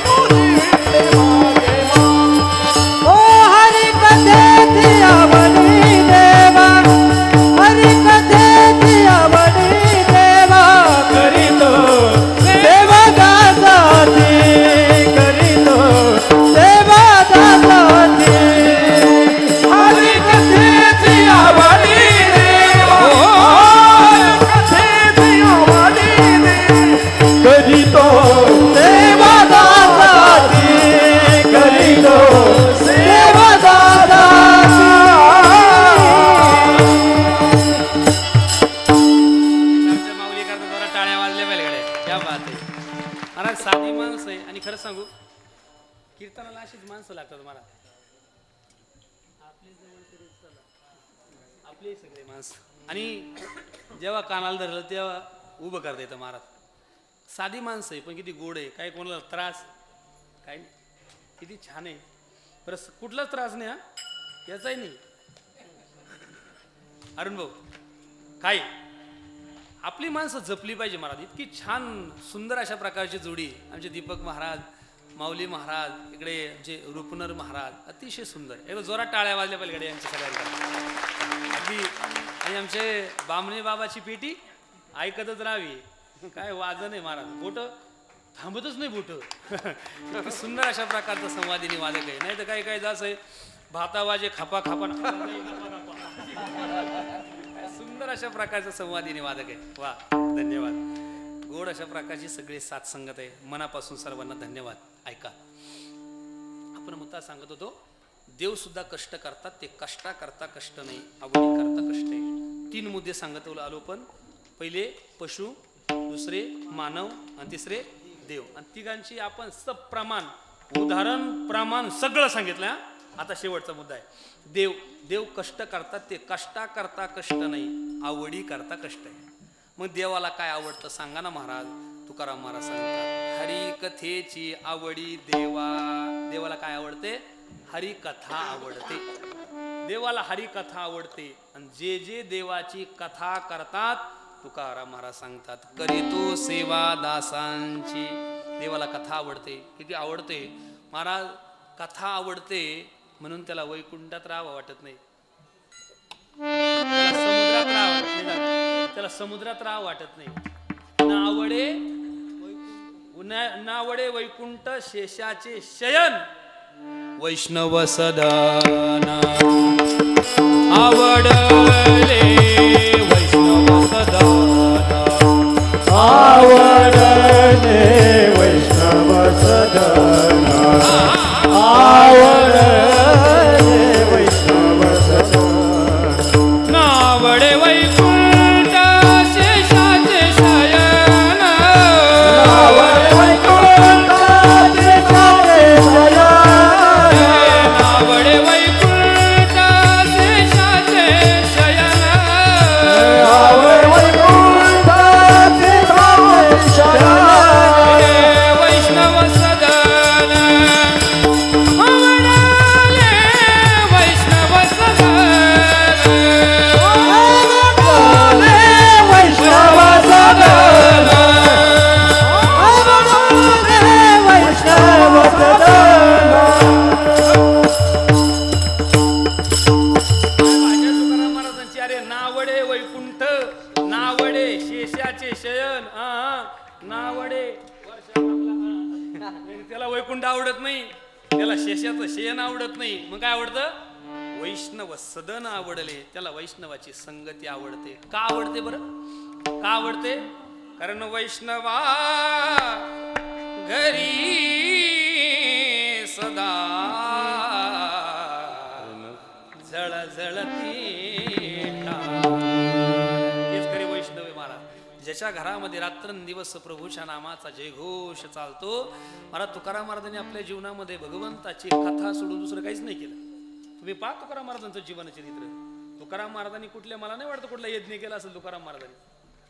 म्हणून हिंडे मागे मागे. ओ हरी कथेची आवडी देवा, हरी कथेची आवडी देवा, करीतो सेवा दासाची, करीतो सेवा दासाची, हरी कथेची आवडी देवा, हरी कथेची आवडी देवा, करीतो सेवा दासाची, करीतो सेवा दासाची. माऊली करता जरा टाळ्या वाजल्या पाहिजे. क्या बात आहे महाराज. साधी माणसं आहे. आणि खरं सांगू कीर्तनाला अशीच माणसं लागतात मला. आपले सगळे माणसं. आणि जेव्हा कानाला धरलं तेव्हा उभं करता येतं महाराज. साधी माणसं आहे पण किती गोड आहे. काय कोणाला त्रास काय नाही. किती छान आहे. बरं कुठलाच त्रास नाही. हा याचाही नाही. अरुण भाऊ काय आपली माणसं जपली पाहिजे महाराज. इतकी छान सुंदर अशा प्रकारची जोडी आमचे दीपक महाराज माऊली महाराज, इकडे जे रुपनर महाराज, अतिशय सुंदर. एकदम जोरात टाळ्या वाजल्या पलीकडे यांच्या सगळ्यांना अगदी. आणि आमचे बामणे बाबाची पेटी ऐकतच राहावी. काय वाजन आहे महाराज, बोट थांबतच नाही बोट. सुंदर अशा प्रकारचा संवादिनी वादक आहे. नाही तर काही काही जास आहे भाता वाजे खापा खापा. सुंदर अशा प्रकारचा संवादिनी वादक आहे. वा, धन्यवाद. गोड अशा प्रकारची सगळी साथसंगत आहे. मनापासून सर्वांना धन्यवाद. ऐका, आपण मुद्दा सांगत होतो, देव सुद्धा कष्ट करतात. ते कष्टा करता कष्ट नाही, आवडी करता कष्ट आहे. 3 मुद्दे सांगत आलो आपण. पहिले पशु, दुसरे मानव आणि तिसरे देव. आणि तिघांची आपण सप्रमाण उदाहरण प्रमाण सगळं सांगितलं. आता शेवटचा मुद्दा आहे देव. देव कष्ट करतात. ते कष्टा करता कष्ट नाही, आवडी करता कष्ट आहे. मग देवाला काय आवडतं सांगा ना महाराज. तुकाराम महाराज सांगतात, हरिकथेची आवडी देवा. देवाला काय आवडते? हरिकथा आवडते. देवाला हरिकथा आवडते. आणि जे जे देवाची कथा करतात, तुकाराम महाराज सांगतात, करीतो सेवा दासांची. देवाला कथा आवडते. किती आवडते महाराज? कथा आवडते म्हणून त्याला वैकुंठात राहावं वाटत नाही, त्याला समुद्रात राहावं नाही, त्याला समुद्रात राहावं वाटत नाही. नावडे वैकुंठ शेषाचे शयन. वैष्णव सदन आवडले, वैष्णव सदन आवडले, वैष्णव सदन आवडले, वैष्णव सदन. नावडे वैकुंठ शेषाचे शयन. आवडले वैकुंठ शेषाचे शयन. नावडे वैकुंठ शेषाचे शयन. आवडले वैकुंठ शेषाचे शयन. वैष्णव सदन आवडले, वैष्णव सदन आवडले, वैष्णव सदन आवडले, वैष्णव सदन. माझ्या तुकाराम महाराजांची अरे नावडे वैकुंठ, नावडे शेषाचे शयन. नावडे त्याला वैकुंठ आवडत नाही, त्याला शेषाचं शयन आवडत नाही. मग काय आवडतं? वैष्णव सदन आवडले. त्याला वैष्णवाची संगती आवडते. का आवडते बरं? का आवडते? कारण वैष्णवा घरी सदा जळजळती हेच खरे वैष्णव महाराज. ज्याच्या घरामध्ये रात्रंदिवस प्रभूच्या नामाचा जयघोष चालतो. महाराज तुकाराम महाराजांनी आपल्या जीवनामध्ये भगवंताची कथा सोडून दुसरं काहीच नाही केलं. तुम्ही पहा तुकाराम महाराजांचं जीवनचरित्र. तुकाराम महाराजांनी कुठल्या, मला नाही वाटतं कुठला यज्ञ केला असेल तुकाराम महाराजांनी.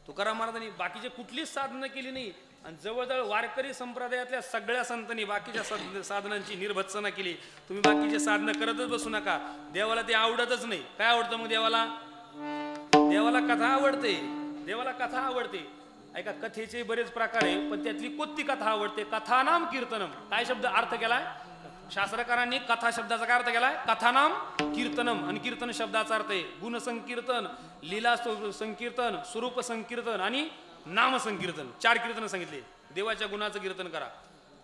तुकाराम महाराजांनी बाकीचे कुठलीच साधनं केली नाही. आणि जवळजवळ वारकरी संप्रदायातल्या सगळ्या संतांनी बाकीच्या साधनांची निर्भत्सना केली. तुम्ही बाकीचे साधनं करतच बसू नका. देवाला ते आवडतच नाही. काय आवडतं मग देवाला? देवाला कथा आवडते. देवाला कथा आवडते. ऐका, कथेचे बरेच प्रकार आहे, पण त्यातली कोणती कथा आवडते? कथानाम कीर्तनम. काय शब्द अर्थ केलाय शास्त्रकारांनी? कथा शब्दाचा काय अर्थ केलाय? कथानाम कीर्तनम. आणि कीर्तन शब्दाचा अर्थ आहे गुण संकीर्तन, लीला संकीर्तन, स्वरूप संकीर्तन आणि नाम संकीर्तन. 4 कीर्तन सांगितले. देवाच्या गुणाचं कीर्तन करा,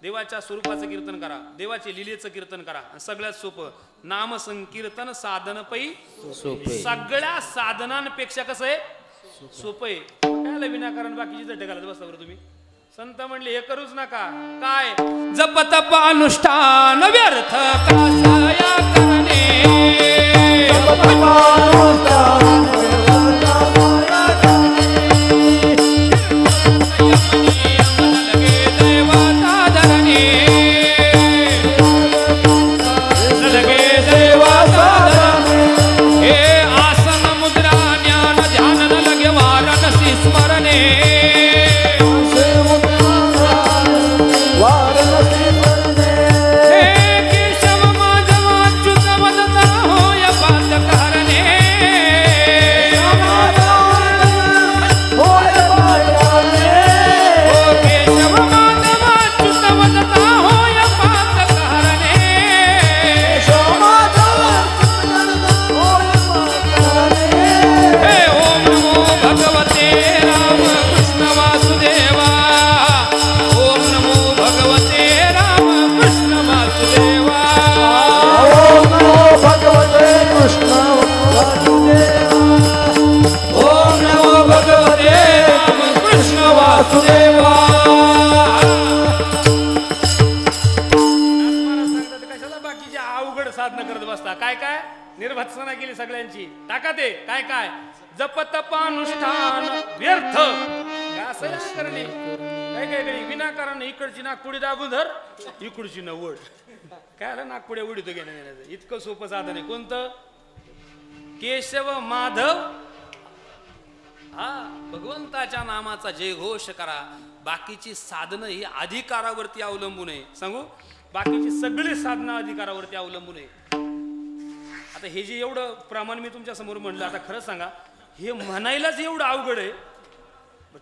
देवाच्या स्वरूपाचं कीर्तन करा, देवाचे लीलेचं कीर्तन करा. सगळ्यात सोपं नाम संकीर्तन साधन पै सोपे. सगळ्या साधनांपेक्षा कसं आहे? सोपं आहे. काय विनाकारण बाकीची जट घालत बसता बरं तुम्ही? संत म्हणले हे करूच नका. काय? जप तप अनुष्ठान व्यर्थ कासाया करणे. अवघड साधना करत बसता. काय काय निर्भत्सना केली सगळ्यांची. टाका ते काय काय जप तप अनुष्ठान व्यर्थ का असं करणे. काय काय काही विनाकारण इकडची नागपुडी दाबून धर इकडची नवड. काय आलं नागपुड्या उडीतो घेणं देण्याचं. इतकं सोपं साधन आहे. कोणतं? केशव माधव. हा भगवंताच्या नामाचा जय घोष करा. बाकीची साधनं ही अधिकारावरती अवलंबून आहे. सांगू बाकीची सगळी साधनं अधिकारावरती अवलंबून आहे. आता हे जे एवढं प्रमाण मी तुमच्या समोर म्हणलं, आता खरंच सांगा हे म्हणायलाच एवढं अवघड आहे.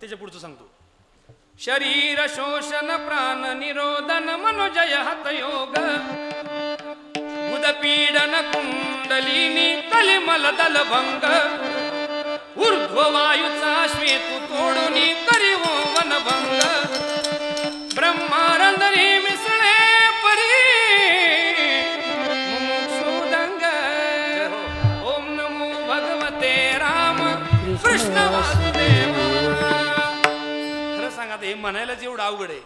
त्याच्या पुढचं सांगतो. शरीर शोषण प्राण निरोधन मनोजय हतयोग उदपीडन कुंडलिनी कलिमल दलभंग ऊर्ध्व वायूचा श्वेतू तोडूनी करीवो वनभंग ब्रह्मारंधरी मिसळे परी मुमुक्षुदंग ओम नमो भगवते राम कृष्ण वासुदेव. खरं सांगा हे म्हणायलाच एवढं अवघड आहे.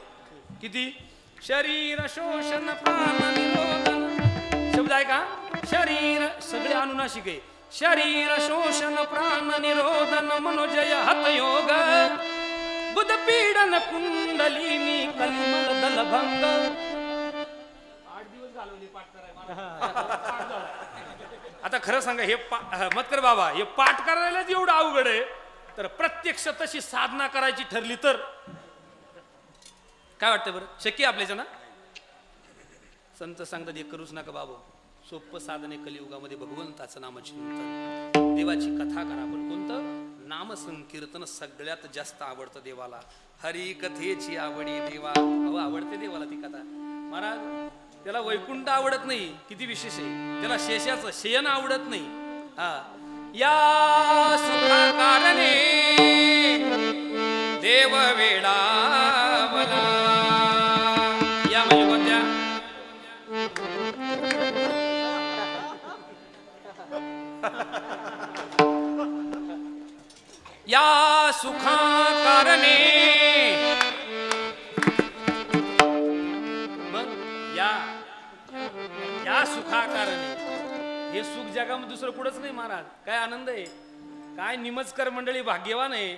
किती? शरीर शोषण प्राण निरोधन. शब्द आहे का? शरीर सगळे अनुनासिक आहे. शरीर शोषण प्राण निरोधन मनोजय हतयोग बुधपीडन कुंडलिनी कलिमल दलभंग. 8 दिवस घालवले पाठ करायला. आता खरं सांगा हे मतकर बाबा हे पाठ करायलाच एवढं अवघड आहे, तर प्रत्यक्ष तशी साधना करायची ठरली तर काय वाटतं बरं? शक्य आपल्याच्या ना? संत सांगतात हे करूच नका बाबू. सोपं साधने कलियुगामध्ये भगवंताचं नामचिंतन, देवाची कथा करा. पण कोणतं? नामसंकीर्तन सगळ्यात जास्त आवडतं देवाला. हरी कथेची आवडी देवा. अहो आवडते देवाला ती कथा. महाराज त्याला वैकुंठ आवडत नाही. किती विशेष आहे. त्याला शेषाचं शयन आवडत नाही. हा या सुखा कारणे देव वेडावला. या म्हणजे कोणत्या? या सुखा कारणे मग या सुखा कारणे. हे सुख जगामध्ये दुसरं कुठंच नाही महाराज. काय आनंद आहे. काय निमजकर मंडळी भाग्यवान आहे.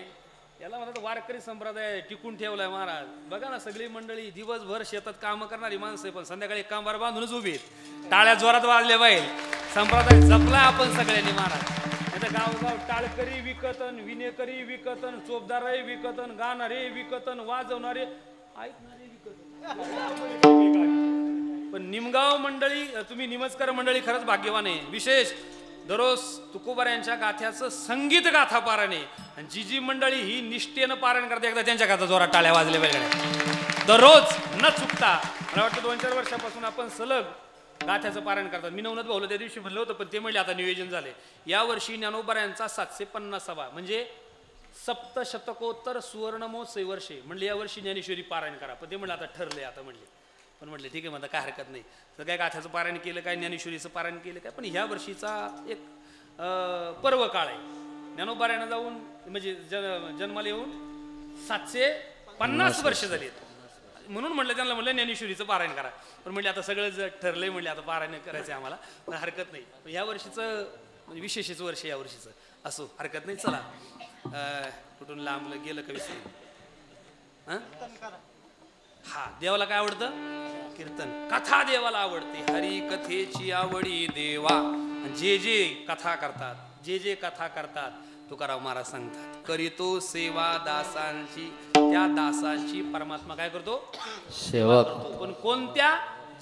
याला म्हणतात वारकरी संप्रदाय टिकून ठेवलाय महाराज. बघा ना सगळी मंडळी दिवसभर शेतात काम करणारी माणसं पण संध्याकाळी कामगार बांधूनच उभी आहेत. टाळ्या जोरात वाजल्या पाहिजे. संप्रदाय जपला आपण सगळ्यांनी महाराज. आता गावगाव टाळकरी विकतन, विनेकरी विकतन, चोपदारही विकतन, गाणारे विकतन, वाजवणारे ऐकणारे विकतन. पण निमगाव मंडळी तुम्ही निमजकर मंडळी खरंच भाग्यवान आहे. विशेष दररोज तुकोबाऱ्यांच्या गाथ्याचं संगीत गाथा पारायण आहे. आणि जी जी मंडळी ही निष्ठेनं पारायण करते एकदा त्यांच्या गाथा जोरात टाळ्या वाजल्या पाहिजे दररोज न चुकता. मला वाटतं 2-4 वर्षापासून आपण सलग गाथ्याचं पारायण करतात. मी नवनाथ भाऊला त्या दिवशी म्हणलं होतं पण ते म्हणले आता नियोजन झाले. यावर्षी ज्ञानोबाऱ्यांचा 750वा म्हणजे सप्तशतकोत्तर सुवर्ण महोत्सवी वर्षे. म्हणले यावर्षी ज्ञानेश्वरी पारायण करा. पण ते म्हणलं आता ठरले आता म्हणले. पण म्हटलं ठीक आहे म्हणता काय हरकत नाही. तर काय गाथ्याचं पारायण केलं काय ज्ञानेश्वरीचं पारायण केलं काय. पण ह्या वर्षीचा एक पर्व काळ आहे. ज्ञानोबाऱ्यांना जाऊन म्हणजे जन्माला येऊन 750 वर्ष झाली आहेत. म्हणून म्हटलं त्यांना म्हणलं ज्ञानेश्वरीचं पारायण करा. पण म्हटलं आता सगळं जर ठरलंय म्हणले आता पारायण करायचं आम्हाला. पण हरकत नाही. ह्या वर्षीचं म्हणजे विशेषच वर्ष या वर्षीचं असो हरकत नाही. चला कुठून लांब गेलं का विसरून. हा देवाला काय आवडतं? कीर्तन कथा देवाला आवडते. हरी कथेची आवडी देवा. जे जे कथा करतात, जे जे कथा करतात तुकाराम महाराज सांगतात करीतो सेवा दासांची. त्या दासांची परमात्मा काय करतो? सेवा करतो. पण कोणत्या?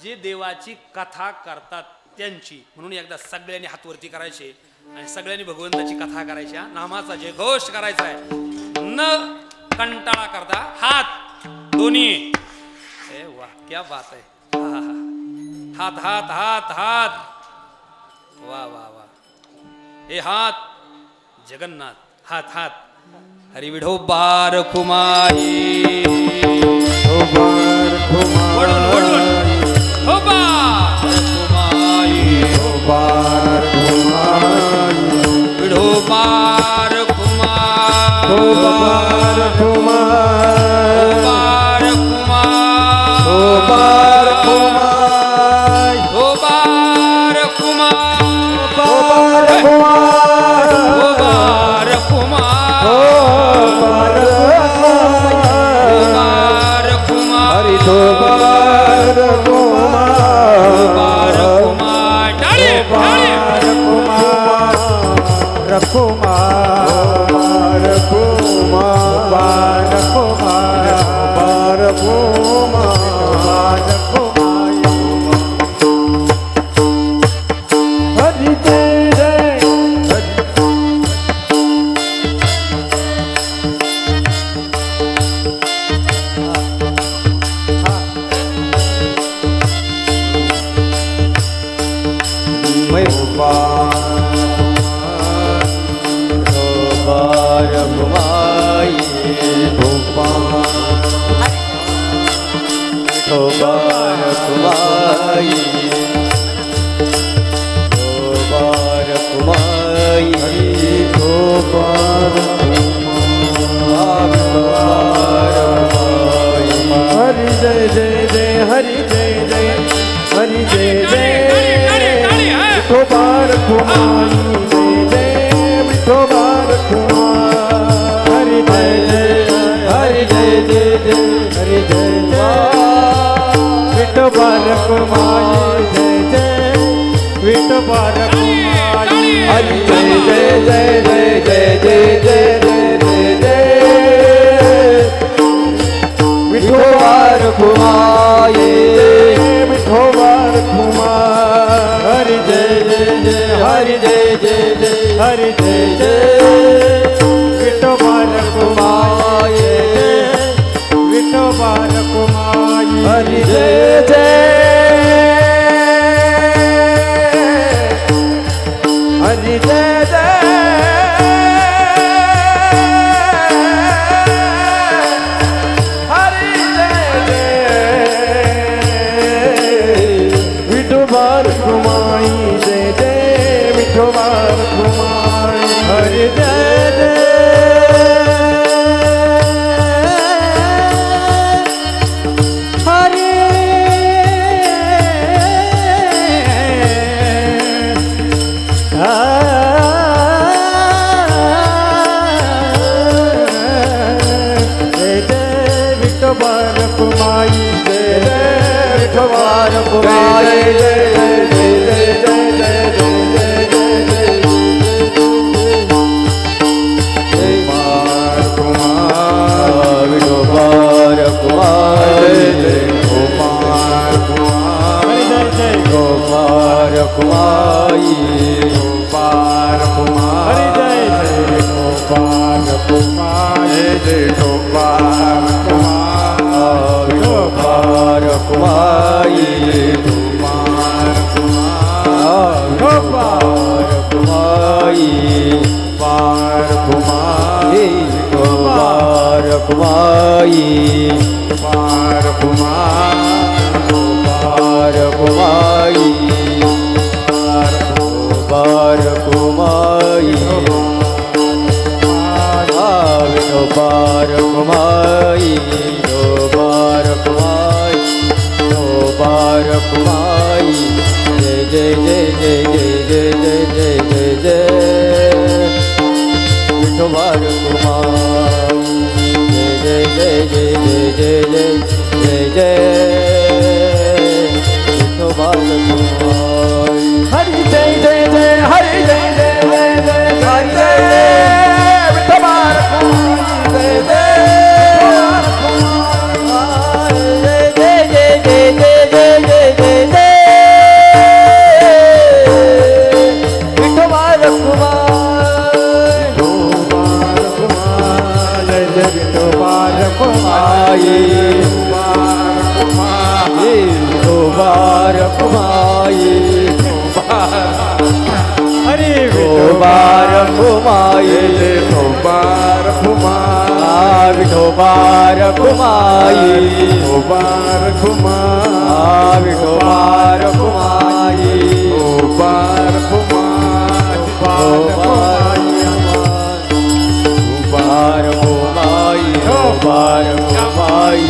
जे देवाची कथा करतात त्यांची. म्हणून एकदा सगळ्यांनी हातवरती करायचे आणि सगळ्यांनी भगवंताची कथा करायच्या. नामाचा जय घोष करायचा आहे. न कंटाळा करता हात दोन्ही. वाह क्या बात आहे. हात हात हात हात. वा वा वा. हे हात जगन्नाथ. हात हात. हरी विठोबार खुमाई. वडून वडून विठोबार खुमाई. विठोबार खुमाई. विठोबार खुमाई. विठोबार खुमाई. विठोबार कुमार कुमार कुमार कुमार हरि कुमार कुमार डाले कुमार कुमार कुमार कुमार कुमार हरि जय जय मैं बार घुमाई बार घुमाई बार घुमाई हरि जय जय जय हरि जय जय हरि जय जय बार घुमाई जय जय बार घुमाई हरि जय जय हरि जय जय जय हरि जय जय बार घुमाई जय जय बार घुमाई हरि जय जय जय जय जय जय जय जय जय बार घुमाए बार घुमाए हरि जय जय जय हरि जय जय जय हरि जय जय बार घुमाए बार घुमाए हरि जय जय हरि जय जय बार घुमाई जय जय मिठो बार घुमाई हरि जय जय हरि जय जय मिठो बार घुमाई जय जय मिठो बार घुमाई जय कुमारी गोपाल कुमारी जय जय गोपाल कुमारी जय गोपाल कुमारी गोपाल कुमारी गोपाल कुमारी गोपाल कुमारी गोपाल कुमारी गोपाल कुमारी बार कुमाई बार कुमाई बार कुमाई बार कुमाई जय जय जय जय जय जय जय जय जय जय बार कुमाई जय जय जय जय जय जय जय जय बार कुमाई हरि जय जय जय हरि जय जय जय जय हरि जय जय बार कुमाई जय जय जय जय जय जय जय जय जय मिठो बार कुमाई मिठो बार कुमाई बार कुमाई हरि बार कुमाई बार कुमार विठो बार कुमाई बार कुमार विठो बार कुमाई बार कुमार बार कुमाई बार कुमाई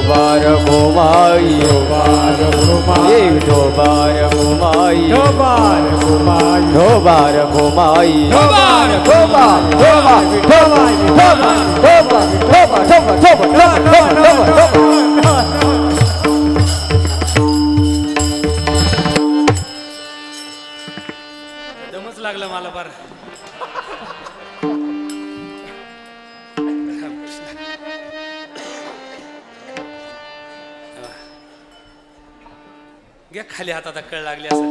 बार घुमाई बार घुमाई ढोबार घुमाई ढोबार घुमाई ढोबार घुमाई ढोबार ढोबार ढोबार ढोबार ढोबार ढोबार ढोबार ढोबार ढोबार दमच लागलं मला फार. घ्या खाली हातात कळ लागली असेल.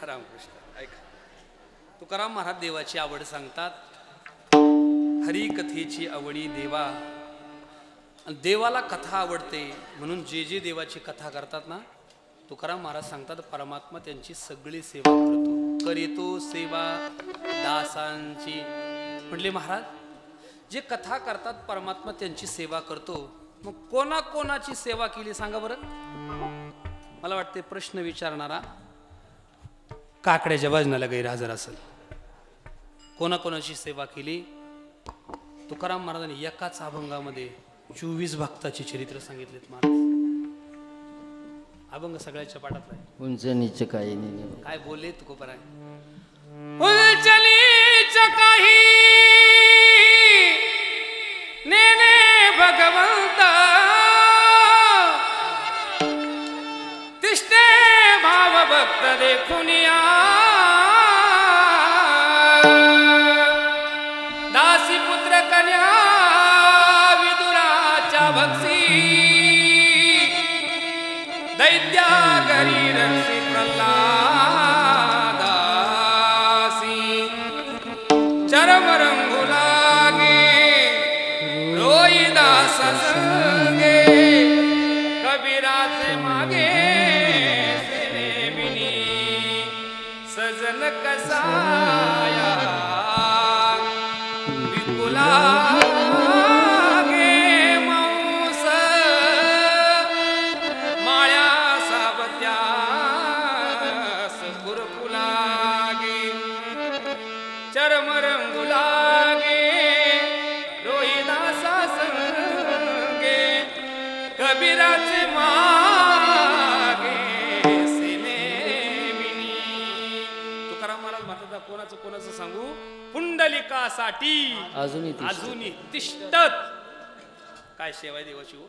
रामकृष्ण ऐका. तुकाराम महाराज देवाची आवड सांगतात. हरी कथेची आवडी देवा. आणि देवाला कथा आवडते म्हणून जे जे देवाची कथा करतात ना, तुकाराम महाराज सांगतात परमात्मा त्यांची सगळी सेवा करतो. करीतो सेवा दासांची. म्हटले महाराज जे कथा करतात परमात्मा त्यांची सेवा करतो, मग कोणाकोणाची सेवा केली सांगा बरं. मला वाटते प्रश्न विचारणारा काकड्याच्या भजनाला गैरहजर असेल. कोणाकोणाची सेवा केली. तुकाराम महाराजांनी एकाच अभंगामध्ये 24 भक्ताची चरित्र सांगितलेत महाराज. अभंग सगळ्याच्या पाठात आहे. उंच नीच काही नाही. काय बोलले तुकोबर आहे. उंच नीच काही नेने भगवंता तिष्ठे भाव भक्त देखून या दासी पुत्र कन्या विदुराच्या भक्सी दैत्या घरी रक्षी प्रल्हादासी चरम रंगू लागे रोहिदास संगे कबीराचे मागे सेनेबिनी सजन कसाया विपुला चरम रंगू लागे रोहिदासा संगे कबीराचे मागे सिनेमिनी. तुकाराम महाराज म्हणतात कोणाचं सांगू. पुंडलिकासाठी अजूनही तिष्ठत. काय सेवा देवाची हो,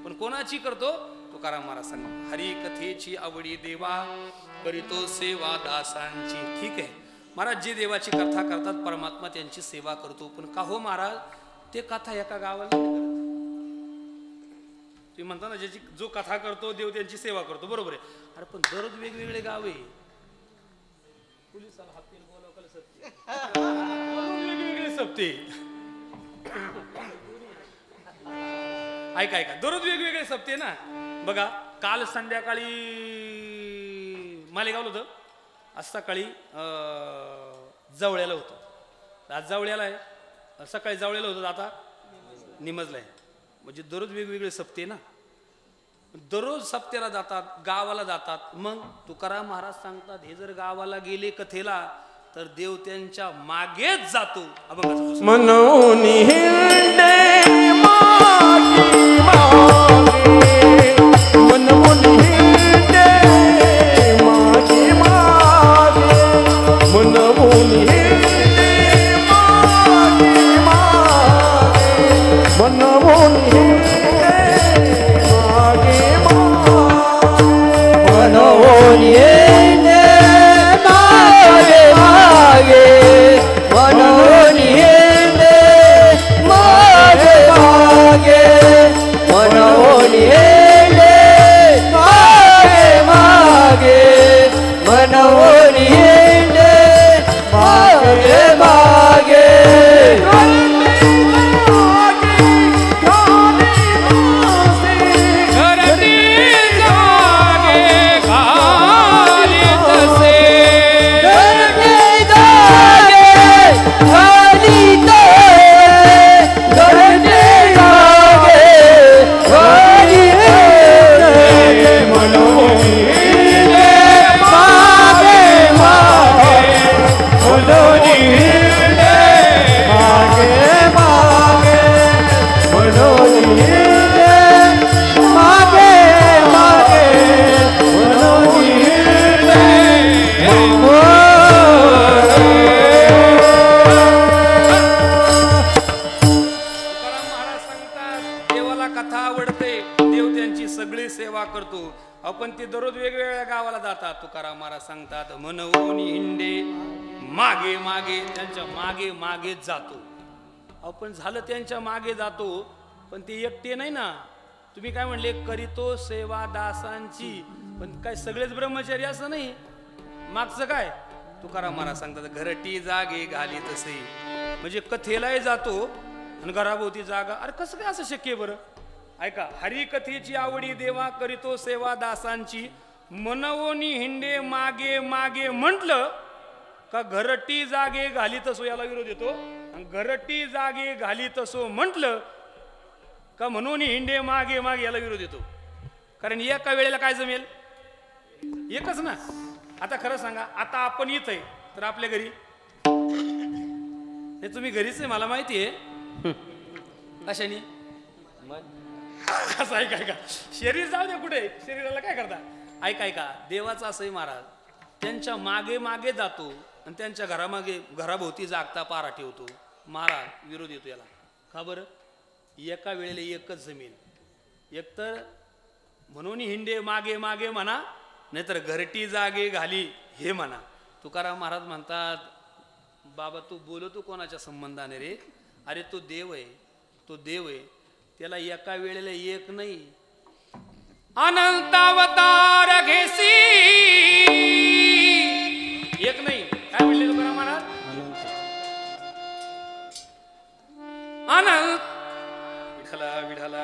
पण कोणाची करतो. तुकाराम महाराज सांग हरी कथेची आवडी देवा करीतो सेवा दासांची. ठीक आहे महाराज, जे देवाची कथा करतात परमात्मा त्यांची सेवा करतो. पण का हो महाराज ते कथा एका गावाला तुम्ही म्हणता ना, ज्याची जो कथा करतो देव त्यांची सेवा करतो, बरोबर आहे. अरे पण दररोज वेगवेगळे गाव आहे. पोलिसाला हातील बोलावं सत्य वेगवेगळे सप्ते. ऐका दररोज वेगवेगळे सप्ते ना. बघा काल संध्याकाळी मालेगावला होतं, आज सकाळी जवळ्याला होतं. आज जवळ्याला आहे, सकाळी जवळ्याला होतं, आता निमजला आहे. म्हणजे दररोज वेगवेगळे सप्ते ना. दररोज सप्त्याला जातात, गावाला जातात. मग तुकाराम महाराज सांगतात हे जर गावाला गेले कथेला तर देव त्यांच्या मागेच जातो. मनोनी हिंडे मागे मागे मनोनी हिंडे मागे मागे मनोनी हिंडे मागे मागे मनोनी हिंडे मागे मागे मनोनी हिंडे मागे मागे मनोनी हिंडे मागे ते दररोज वेगवेगळ्या गावाला जातात. तुकाराम महाराज सांगतात मनवून हिंडे मागे मागे, त्यांच्या मागे मागे जातो. आपण झालं त्यांच्या मागे जातो, पण ते एकटे नाही ना. तुम्ही काय म्हणले करीतो सेवा दासांची, पण काय सगळेच ब्रह्मचारी असं नाही. मागचं काय तुकाराम महाराज सांगतात घरटी जागे घाली तसे, म्हणजे कथेलाही जातो आणि घराभोवती जागा. अरे कसं काय असं शक्य बरं? ऐका, हरिकथेची आवडी देवा करीतो सेवा दासांची, मनवोनी हिंडे मागे मागे म्हटलं का घरटी जागे घाली तसो याला विरोध येतो. आणि घरटी जागे घाली तसो म्हटलं का म्हणून हिंडे मागे मागे याला विरोध येतो. कारण एका वेळेला काय जमेल? एकच ना. आता खरं सांगा, आता आपण इथं आहे तर आपल्या घरी हे तुम्ही घरीच आहे मला माहिती आहे. कशाने? असं ऐका ऐका, शरीर जाऊ दे कुठे, शरीराला काय करता. ऐका ऐका, देवाचं असंही महाराज त्यांच्या मागे मागे जातो आणि त्यांच्या घरामागे घराभोवती जागता पारा ठेवतो. महाराज विरोध येतो याला. का बरं? एका वेळेला एकच जमीन. एकतर म्हणून हिंडे मागे मागे म्हणा, नाहीतर घरटी जागे घाली हे म्हणा. तुकाराम महाराज म्हणतात बाबा तू बोलतो कोणाच्या संबंधाने रे? अरे तो देव आहे, तो देव आहे, त्याला एका वेळेला एक नाही अनंत अवतार घेसी. एक नाही, काय म्हणले तुकाराम महाराज? अनंत विठला विठला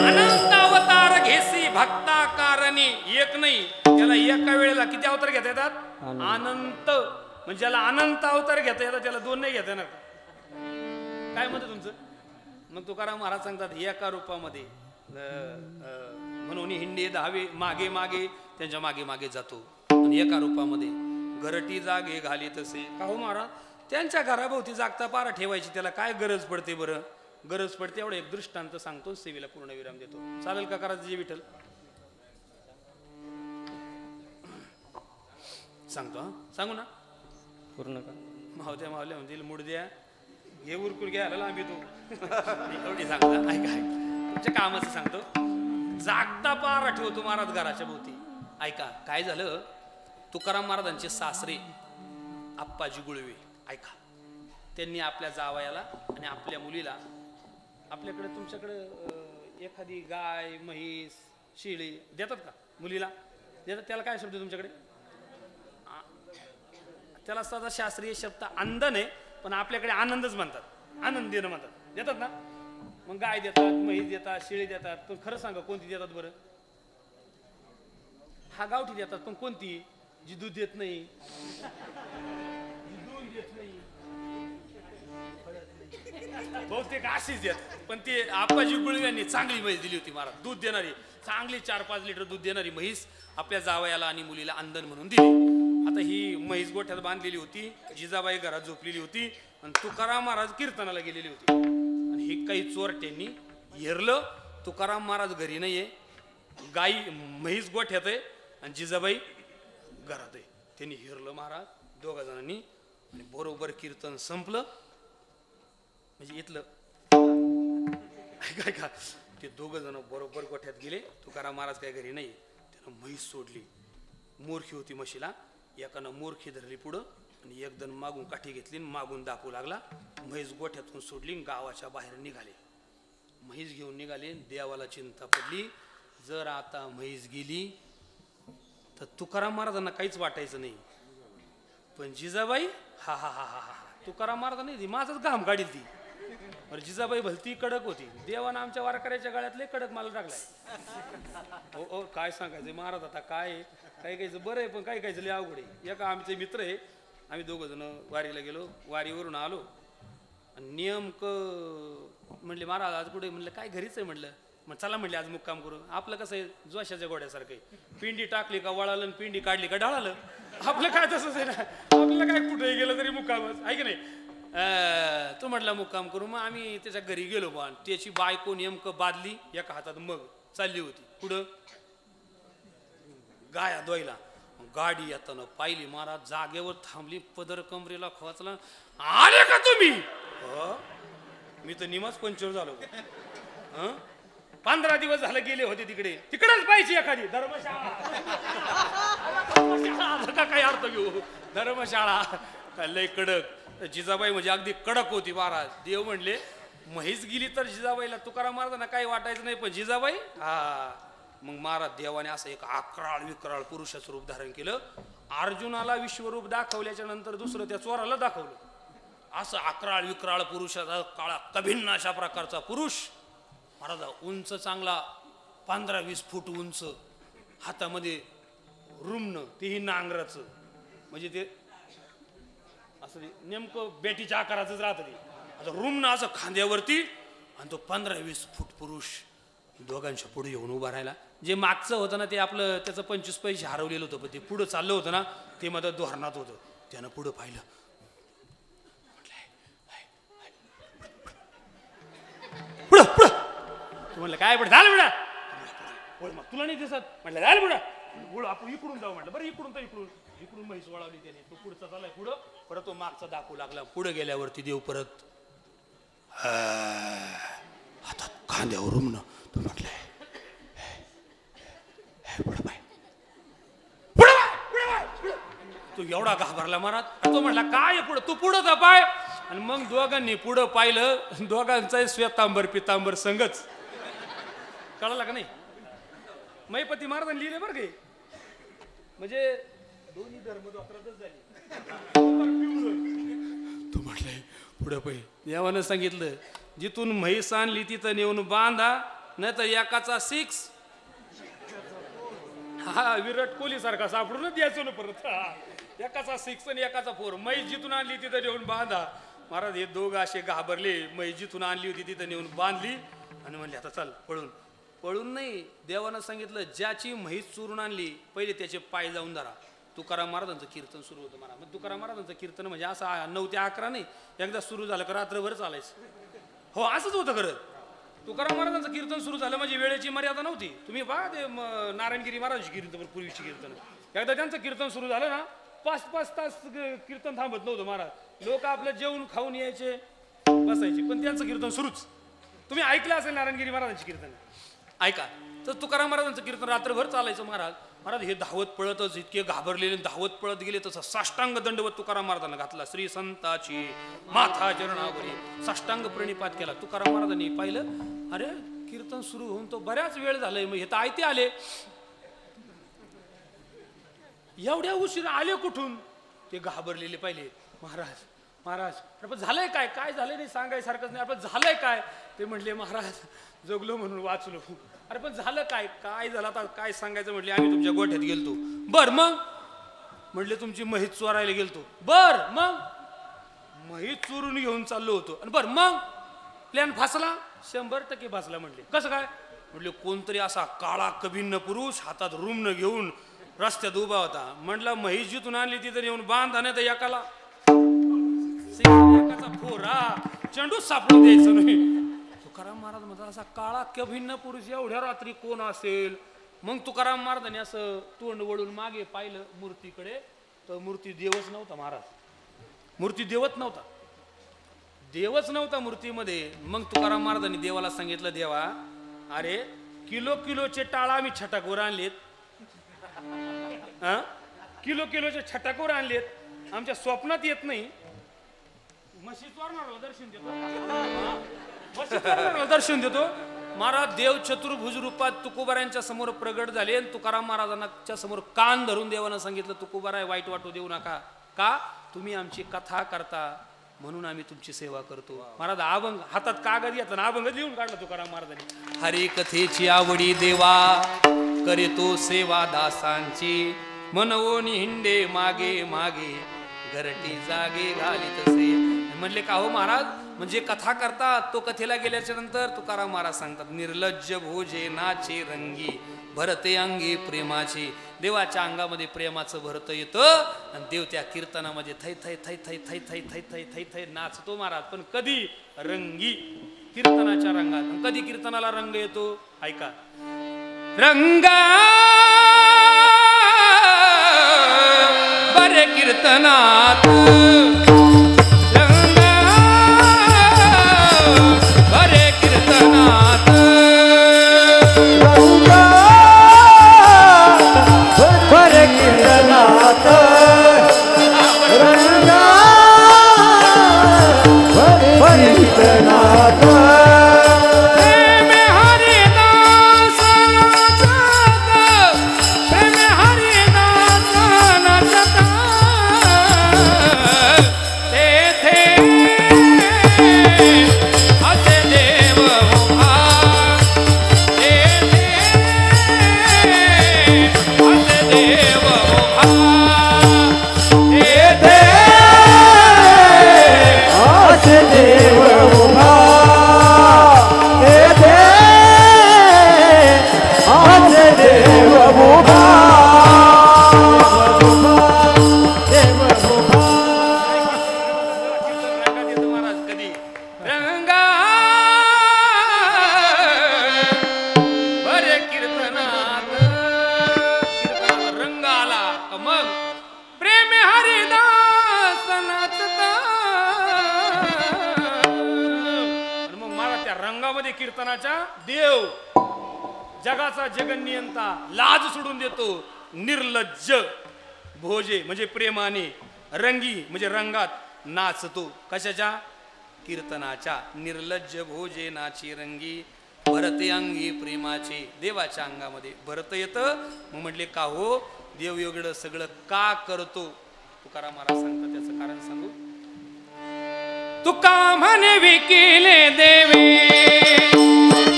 अनंत अवतार घेसी भक्ता कारणी. एक नाही, त्याला एका वेळेला किती अवतार घेता येतात? अनंत. म्हणजे ज्याला अनंत अवतार घेता येतात त्याला दोन नाही घेता येणार. काय म्हणतं तुमचं? मग तुकाराम महाराज सांगतात एका रूपामध्ये म्हणून हिंडे धावे मागे मागे, त्यांच्या मागे मागे जातो. आणि एका रूपामध्ये घरटी जागे घाली तसे. का हो महाराज? त्यांच्या घराभोवती जागता पारा ठेवायची त्याला काय गरज पडते बरं? गरज पडते एवढं एक दृष्टांत सांगतो, सेवेला पूर्ण विराम देतो. चालेल का करायचं जे विठ्ठल? सांगतो हा, सांगू ना? पूर्ण का? मावत्या मावल्या म्हणतील मूड द्या, हे उरकून घ्यायला लांबी तू एवढी सांगता. ऐका तुमच्या कामाचं सांगतो. जागता पारा ठेवतो महाराज घराच्या भोवती. ऐका काय झालं, तुकाराम महाराजांचे सासरे आप्पाजी गुळवे, ऐका, त्यांनी आपल्या जावयाला आणि आपल्या मुलीला, आपल्याकडे तुमच्याकडे एखादी गाय म्हैस शेळी देतात का मुलीला? देतात. त्याला काय शब्द तुमच्याकडे? त्याला साधा शास्त्रीय शब्द आनंदन आहे, पण आपल्याकडे आनंदच म्हणतात. आनंद देणं म्हणतात. देतात ना? मग गाय देतात, म्हैस देतात, शेळी देतात. पण खरं सांगा कोणती देतात बरं? हा गावठी देतात, पण कोणती? जी दूध देत नाही, दूध देत नाही, बहुतेक अशीच देत. पण ते आप्पाजी गुळव्यांनी चांगली म्हैस दिली होती महाराज, दूध देणारी, चांगली 4-5 लिटर दूध देणारी म्हैस आपल्या जावयाला आणि मुलीला अंदन म्हणून दिली. आता ही म्हैस गोठ्यात बांधलेली होती, जिजाबाई घरात झोपलेली होती आणि तुकाराम महाराज कीर्तनाला गेलेली होती. आणि ही काही चोरट्यांनी हेरलं. तुकाराम महाराज घरी नाहीये, गाई म्हैस गोठ्यात आहे आणि जिजाबाई घरात आहे. त्यांनी हेरलं महाराज दोघा जणांनी आणि बरोबर कीर्तन संपलं. म्हणजे इथलं काय का ते दोघ जण बरोबर गोठ्यात गेले. तुकाराम महाराज काय घरी नाही. त्यानं म्हैस सोडली. मोरखी होती म्हशीला, एकानं मोरखी धरली पुढं आणि एकदम मागून काठी घेतली, मागून दापू लागला. म्हैस गोठ्यातून सोडली, गावाच्या बाहेर निघाले. म्हैस घेऊन निघाले. देवाला चिंता पडली, जर आता म्हैस गेली तर तुकाराम महाराजांना काहीच वाटायचं नाही, पण जिजाबाई हा हा हा हा हा तुकाराम महाराज नाही, माझाच घाम काढील ती. बरं जिजाबाई भलती कडक होती. देवानं आमच्या वारकऱ्याच्या गळ्यातले कडक माल टाकलाय. हो हो काय सांगायचं महाराज, आता काय काही काहीचं बरं आहे, पण काही काहीचं लय अवघड आहे. एका आमचे मित्र आहे, आम्ही दोघं जण वारीला गेलो, वारीवरून आलो आणि नेमकं म्हणले महाराज आज कुठे? म्हणलं काय घरीच आहे. म्हणलं मग चला म्हणले आज मुक्काम करू. आपलं कसं आहे जोशाच्या घोड्यासारखं आहे, पिंडी टाकली का वळालं आणि पिंडी काढली का ढाळालं. आपलं काय तसंच आहे ना, आपल्याला काय कुठेही गेलं तरी मुक्कामच आहे की नाही. तो म्हटला मुक्काम करू. मग आम्ही त्याच्या घरी गेलो. पण त्याची बायको नेमकं बादली एका हातात मग चालली होती पुढं गाया धुवायला. गाडी येताना पाहिली महाराज, जागेवर थांबली, पदर कमरेला खोचला. आले का तुम्ही? मी तर निमाच पंचर झालो. 15 दिवस झाले गेले होते तिकडे, तिकडेच पाहिजे एखादी धर्मशाळा. धर्मशाळा काय अर्थ घेऊ, धर्मशाळा लय कडक. जिजाबाई म्हणजे अगदी कडक होती महाराज. देव म्हणले म्हैस गेली तर जिजाबाईला तुकाराम महाराजांना काही वाटायचं नाही, पण जिजाबाई मग महाराज देवाने असं एक अकराळ विकराळ पुरुषाचं रूप धारण केलं. अर्जुनाला विश्वरूप दाखवल्याच्या नंतर दुसरं त्या चोराला दाखवलं. असं अकराळ विकराळ पुरुषाचा काळा कभिन्न अशा प्रकारचा पुरुष महाराज, उंच चांगला 15-20 फूट उंच, हातामध्ये रुमणं, तेही नांगराचं, म्हणजे ते असं नेमकं बेटीच्या आकाराचंच राहतं ते. आता रुमणं असं खांद्यावरती, आणि तो 15-20 फूट पुरुष दोघांच्या पुढे येऊन उभा राहिला. जे मागचं होतं ना ते आपलं त्याचं 25 पैसे हरवलेलं होतं, पण ते पुढं चाललं होतं ना ते मदत धोरणात होतं. त्यानं पुढं पाहिलं, पुढं पुढं. तू म्हणलं काय पुढे झालं पुढं, मग तुला नाही दिसत. म्हटलं झालं पुढं, पुढं आपण इकडून जाऊ. म्हटलं बरं इकडून तर इकडून म्हैस वळवली त्याने. तो पुढचा चाललाय पुढं, परत तो मागचा दाखवू लागला. पुढे गेल्यावरती देव परत हातात खांद्यावर रुमणं. तू म्हटलंय पुढं पाय, तू एवढा घाबरला महाराज. तो म्हटला काय पुढं, तू पुढं जा पाय. आणि मग दोघांनी पुढं पाहिलं, दोघांचा श्वेतांबर पितांबर संगच. कळाला का नाही? मैपती महाराजांनी लिहिले बरं काही, म्हणजे दोन्ही धर्मदोत्रातच झाली. तू म्हटलंय पुढं पाय. देवानं सांगितलं जिथून म्हैस आणली तिथं नेऊन बांधा, नाही तर एकाचा 6 विराट कोहली सारखा सापडूनच द्यायचो ना परत. एकाचा 6 आणि एकाचा 4. म्हैस जिथून आणली तिथं नेऊन बांधा. महाराज हे दोघं असे घाबरले. म्हैस जिथून आणली होती तिथं नेऊन बांधली आणि म्हणले आता चल पळून. पळून नाही, देवानं सांगितलं ज्याची म्हैस चोरून आणली पहिले त्याचे पाय जाऊन धरा. तुकाराम महाराजांचं कीर्तन सुरू होतं मला. मग तुकाराम महाराजांचं कीर्तन म्हणजे असं 9 ते 11 नाही, एकदा सुरू झालं का रात्रभर चालायचं. हो असंच होतं खरं. तुकाराम महाराजांचं कीर्तन सुरू झालं म्हणजे वेळेची मर्यादा नव्हती. तुम्ही पहा ते नारायणगिरी महाराजांची कीर्तन, पूर्वीची कीर्तन, एकदा त्यांचं कीर्तन सुरू झालं ना 5-5 तास कीर्तन थांबत नव्हतं महाराज. लोक आपलं जेवण खाऊन यायचे बसायचे, पण त्यांचं कीर्तन सुरूच. तुम्ही ऐकलं असेल नारायणगिरी महाराजांची कीर्तन, ऐका. तर तुकाराम महाराजांचं कीर्तन रात्रभर चालायचं महाराज. महाराज हे धावत पळतच इतके घाबरलेले, धावत पळत गेले. तसं साष्टांग दंडवत तुकाराम महाराजांना घातला. श्री संताची माथा चरणावरी साष्टांग प्रणिपात केला. तुकाराम महाराजांनी पाहिलं, अरे कीर्तन सुरू होऊन तो बऱ्याच वेळ झालाय, मग हे तर आयते आले, एवढ्या उशीर आले कुठून? ते घाबरलेले पाहिले. महाराज महाराज आपण झालंय काय, काय झालंय नाही सांगायसारखंच नाही, आपण झालंय काय? ते म्हणले महाराज जगलो म्हणून वाचलो. अरे पण झालं काय, काय झालं आता काय सांगायचं? म्हटले आम्ही तुमच्या गोठ्यात गेलतो. बर मग? म्हटले तुमची म्हैस चोरायला गेलतो. बर मग? म्हैस चोरून घेऊन चाललो होतो. आणि बर मग? प्लॅन फासला? 100% फासला. म्हटले कसं काय? म्हटले कोणतरी असा काळा कभिन्न पुरुष हातात रुमणं घेऊन रस्त्यात उभा होता. म्हटलं म्हैस जिथून आणली तिथं येऊन बांधा, नाही तर एकाचा फोरा चेंडूच सापडून द्यायचं नाही. तुकाराम महाराज म्हणतात असा काळा कभिन्न पुरुष एवढ्या रात्री कोण असेल? मग तुकाराम महाराजांनी असं तोंड वळून मागे पाहिलं मूर्तीकडे, तर मूर्ती देवच नव्हता महाराज. मूर्ती देवच नव्हता, देवच नव्हता मूर्तीमध्ये. मग तुकाराम महाराजांनी देवाला सांगितलं, देवा अरे किलोचे टाळा आम्ही छटाकवर आणलेत, किलोचे छटाकवर आणलेत, आमच्या स्वप्नात येत नाही. म्हशी चोरणाऱ्याला दर्शन देतो महाराज. देव चतुर्भुज रूपात तुकोबारायांच्या समोर प्रगट झाले. आणि तुकाराम महाराजांच्या समोर कान धरून देवानं सांगितलं, तुकोबाराय वाईट वाटू देऊ नका. का? तुम्ही आमची कथा करता म्हणून आम्ही तुमची सेवा करतो. महाराज अभंग हातात कागद घेतला, अभंग लिहून काढला तुकाराम महाराजांनी. हरी कथेची आवडी देवा करीतो सेवा दासांची, मनवोनी हिंडे मागे मागे घरटी जागे घालीत असे. म्हणले का हो महाराज, म्हणजे कथा करतात तो कथेला गेल्याच्या नंतर तुकाराम महाराज सांगतात, निर्लज्ज भोजे नाचे रंगी भरते अंगी प्रेमाची. देवाच्या अंगामध्ये प्रेमाचं भरत येतं आणि देव त्या कीर्तनामध्ये थै थै थै थै थै थै थै थै थै थै नाचतो महाराज. पण कधी? रंगी, कीर्तनाच्या रंगात. कधी कीर्तनाला रंग येतो? ऐका. रंगा बरे कीर्तनात, रंगा बरे कीर्तनात, कोणाच्या? देव, जगाचा जगन्नियंता, लाज सोडून देतो. निर्लज्ज भोजे म्हणजे प्रेमाने, रंगी म्हणजे रंगात नाचतो. कशाच्या? कीर्तनाच्या. निर्लज्ज भोजे नाची रंगी, भरते अंगी प्रेमाचे. देवाच्या अंगामध्ये भरत येतं. मग म्हटले का हो देव एवढं सगळं का करतो? तुकाराम महाराज सांगतात त्याचं कारण सांगू. तुका म्हणे विकिले देवे,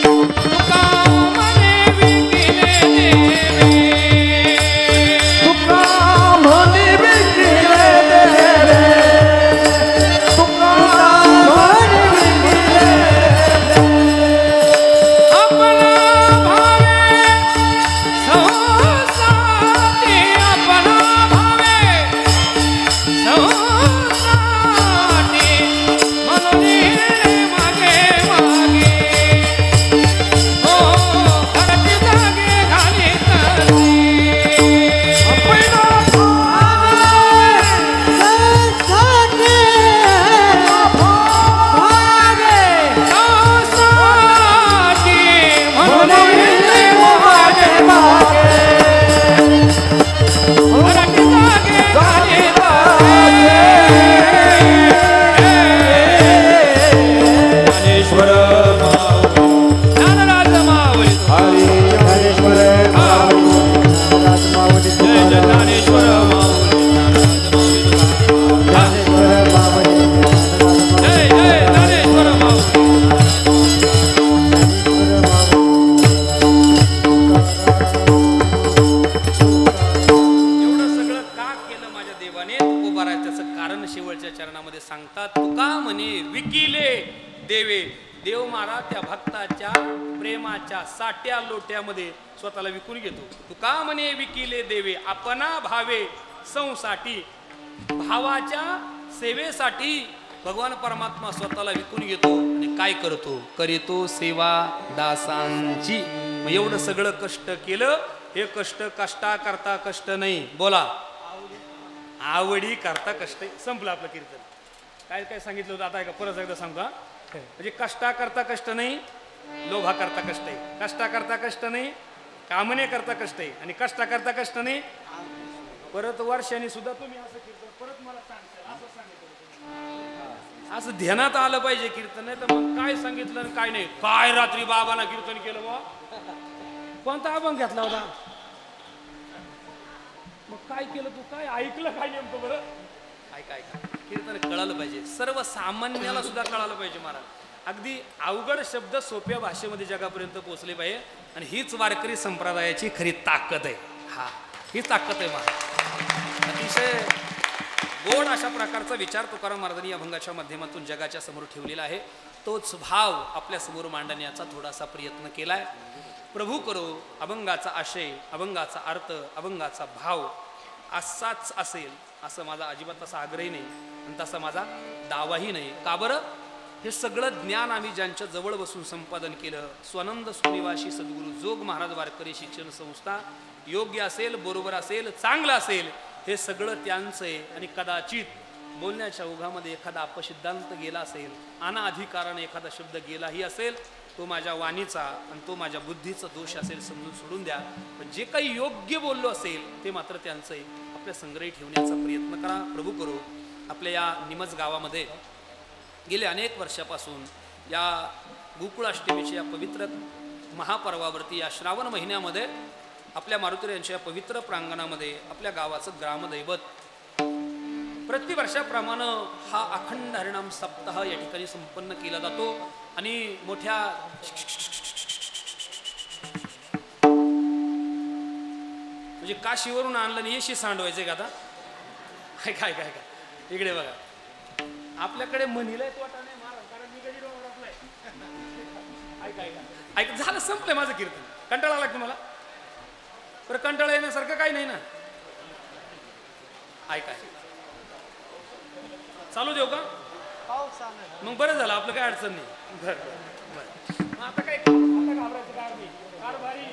तुका म्हणे विकिले देवे, तुका म्हणे विकिले देवे, तुका म्हणे विकिले देवे. आपला भावे संसारी, आपला भावे संसारी, म्हणून मागे मागे हो घराची जागे घालीत आपला संसारी, म्हणून मागे मागे घराची जागे घालीत ज्ञानेश्वर ज्ञानराज मावळी. हरी ज्ञानेश्वर माऊली जय जय ज्ञानेश्वर माऊली, ज्ञानेश्वर माऊली जय जय ज्ञानेश्वर माऊली. एवढं सगळं का केलं माझ्या देवाने? तुकोबा राय त्याचं कारण शेवटच्या चरणामध्ये सांगतात. तुका म्हणे विकिले देवे. देव महाराज त्या भक्ताच्या प्रेमाच्या साट्या लोट्यामध्ये स्वतःला विकून घेतो. तुका म्हणे विकिले देवे, आपणा भावे संसाठी. भावाच्या सेवेसाठी भगवान परमात्मा स्वतःला विकून घेतो आणि काय करतो? करीतो सेवा दासांची. मग एवढं सगळं कष्ट केलं. हे कष्ट कष्टा करता कष्ट नाही. बोला, आवडी करता कष्ट. संपलं आपलं कीर्तन. काय काय सांगितलं होतं आता ऐका, परत एकदा सांगू का? म्हणजे कष्टा करता कष्ट नाही, लोभा करता कष्ट आहे. कष्टा करता कष्ट नाही, कामने करता कष्ट आहे. आणि कष्टा करता कष्ट नाही. परत वर्षाने सुद्धा तुम्ही असं कीर्तन परत मला सांगता असं सांगितलं. असं ध्यानात आलं पाहिजे कीर्तन. नाही तर मग काय सांगितलं आणि काय नाही. काय रात्री बाबांना कीर्तन केलं बा, कोणता अभंग घेतला होता, मग काय केलं तू, काय ऐकलं काय नेमकं बरं? ऐका ऐका, कीर्तन कळालं पाहिजे. सर्वसामान्याला सुद्धा कळालं पाहिजे महाराज. अगदी अवघड शब्द सोप्या भाषेमध्ये जगापर्यंत पोहोचले पाहिजे. आणि हीच वारकरी संप्रदायाची खरी ताकद आहे. हा, ही ताकद आहे महाराज. अतिशय गोड अशा प्रकारचा विचार तुकाराम महाराजांनी या अभंगाच्या माध्यमातून जगाच्या समोर ठेवलेला आहे. तोच भाव आपल्या समोर मांडण्याचा थोडासा प्रयत्न केलाय. प्रभू करो अभंगाचा आशय, अभंगाचा अर्थ, अभंगाचा भाव असाच असेल असं माझा अजिबात तसा आग्रही नाही आणि तसा माझा दावाही नाही. का बरं? हे सगळं ज्ञान आम्ही ज्यांच्या जवळ बसून संपादन केलं. स्वानंद सुनिवासी सद्गुरू जोग महाराज वारकरी शिक्षण संस्था योग्य असेल, बरोबर असेल, चांगलं असेल, हे सगळं त्यांचं आहे. आणि कदाचित बोलण्याच्या ओघामध्ये एखादा अपसिद्धांत गेला असेल, अनाधिकाराने एखादा शब्द गेलाही असेल, तो माझ्या वाणीचा आणि तो माझ्या बुद्धीचा दोष असेल, समजून सोडून द्या. पण जे काही योग्य बोललो असेल ते मात्र त्यांचं आहे. आपल्या संग्रही ठेवण्याचा प्रयत्न करा. प्रभू करो आपल्या या निमज गावामध्ये गेले अनेक वर्षापासून या गोकुळाष्टमीच्या या पवित्र महापर्वावरती या श्रावण महिन्यामध्ये आपल्या मारुती यांच्या पवित्र प्रांगणामध्ये आपल्या गावाचं ग्रामदैवत प्रतिवर्षाप्रमाणे हा अखंड हरिनाम सप्ताह या ठिकाणी संपन्न केला जातो. आणि मोठ्या म्हणजे काशीवरून आणलं आणि येशी सांडवायचे का आता? काय काय काय काय इकडे बघा, आपल्याकडे म्हणीला वाटा नाही महाराज, कारण मी कधी डोंगरातलाय. ऐका ऐका ऐक, झालं, संपलंय माझं कीर्तन. कंटाळा आला तुम्हाला? बरं, कंटाळा येण्यासारखं काही नाही ना. ऐका, चालू देऊ का? मग बरं झालं, आपलं काय अडचण नाही. बरं बरं, मग आता काय, आता घाबरायचं काय नाही. कारभारी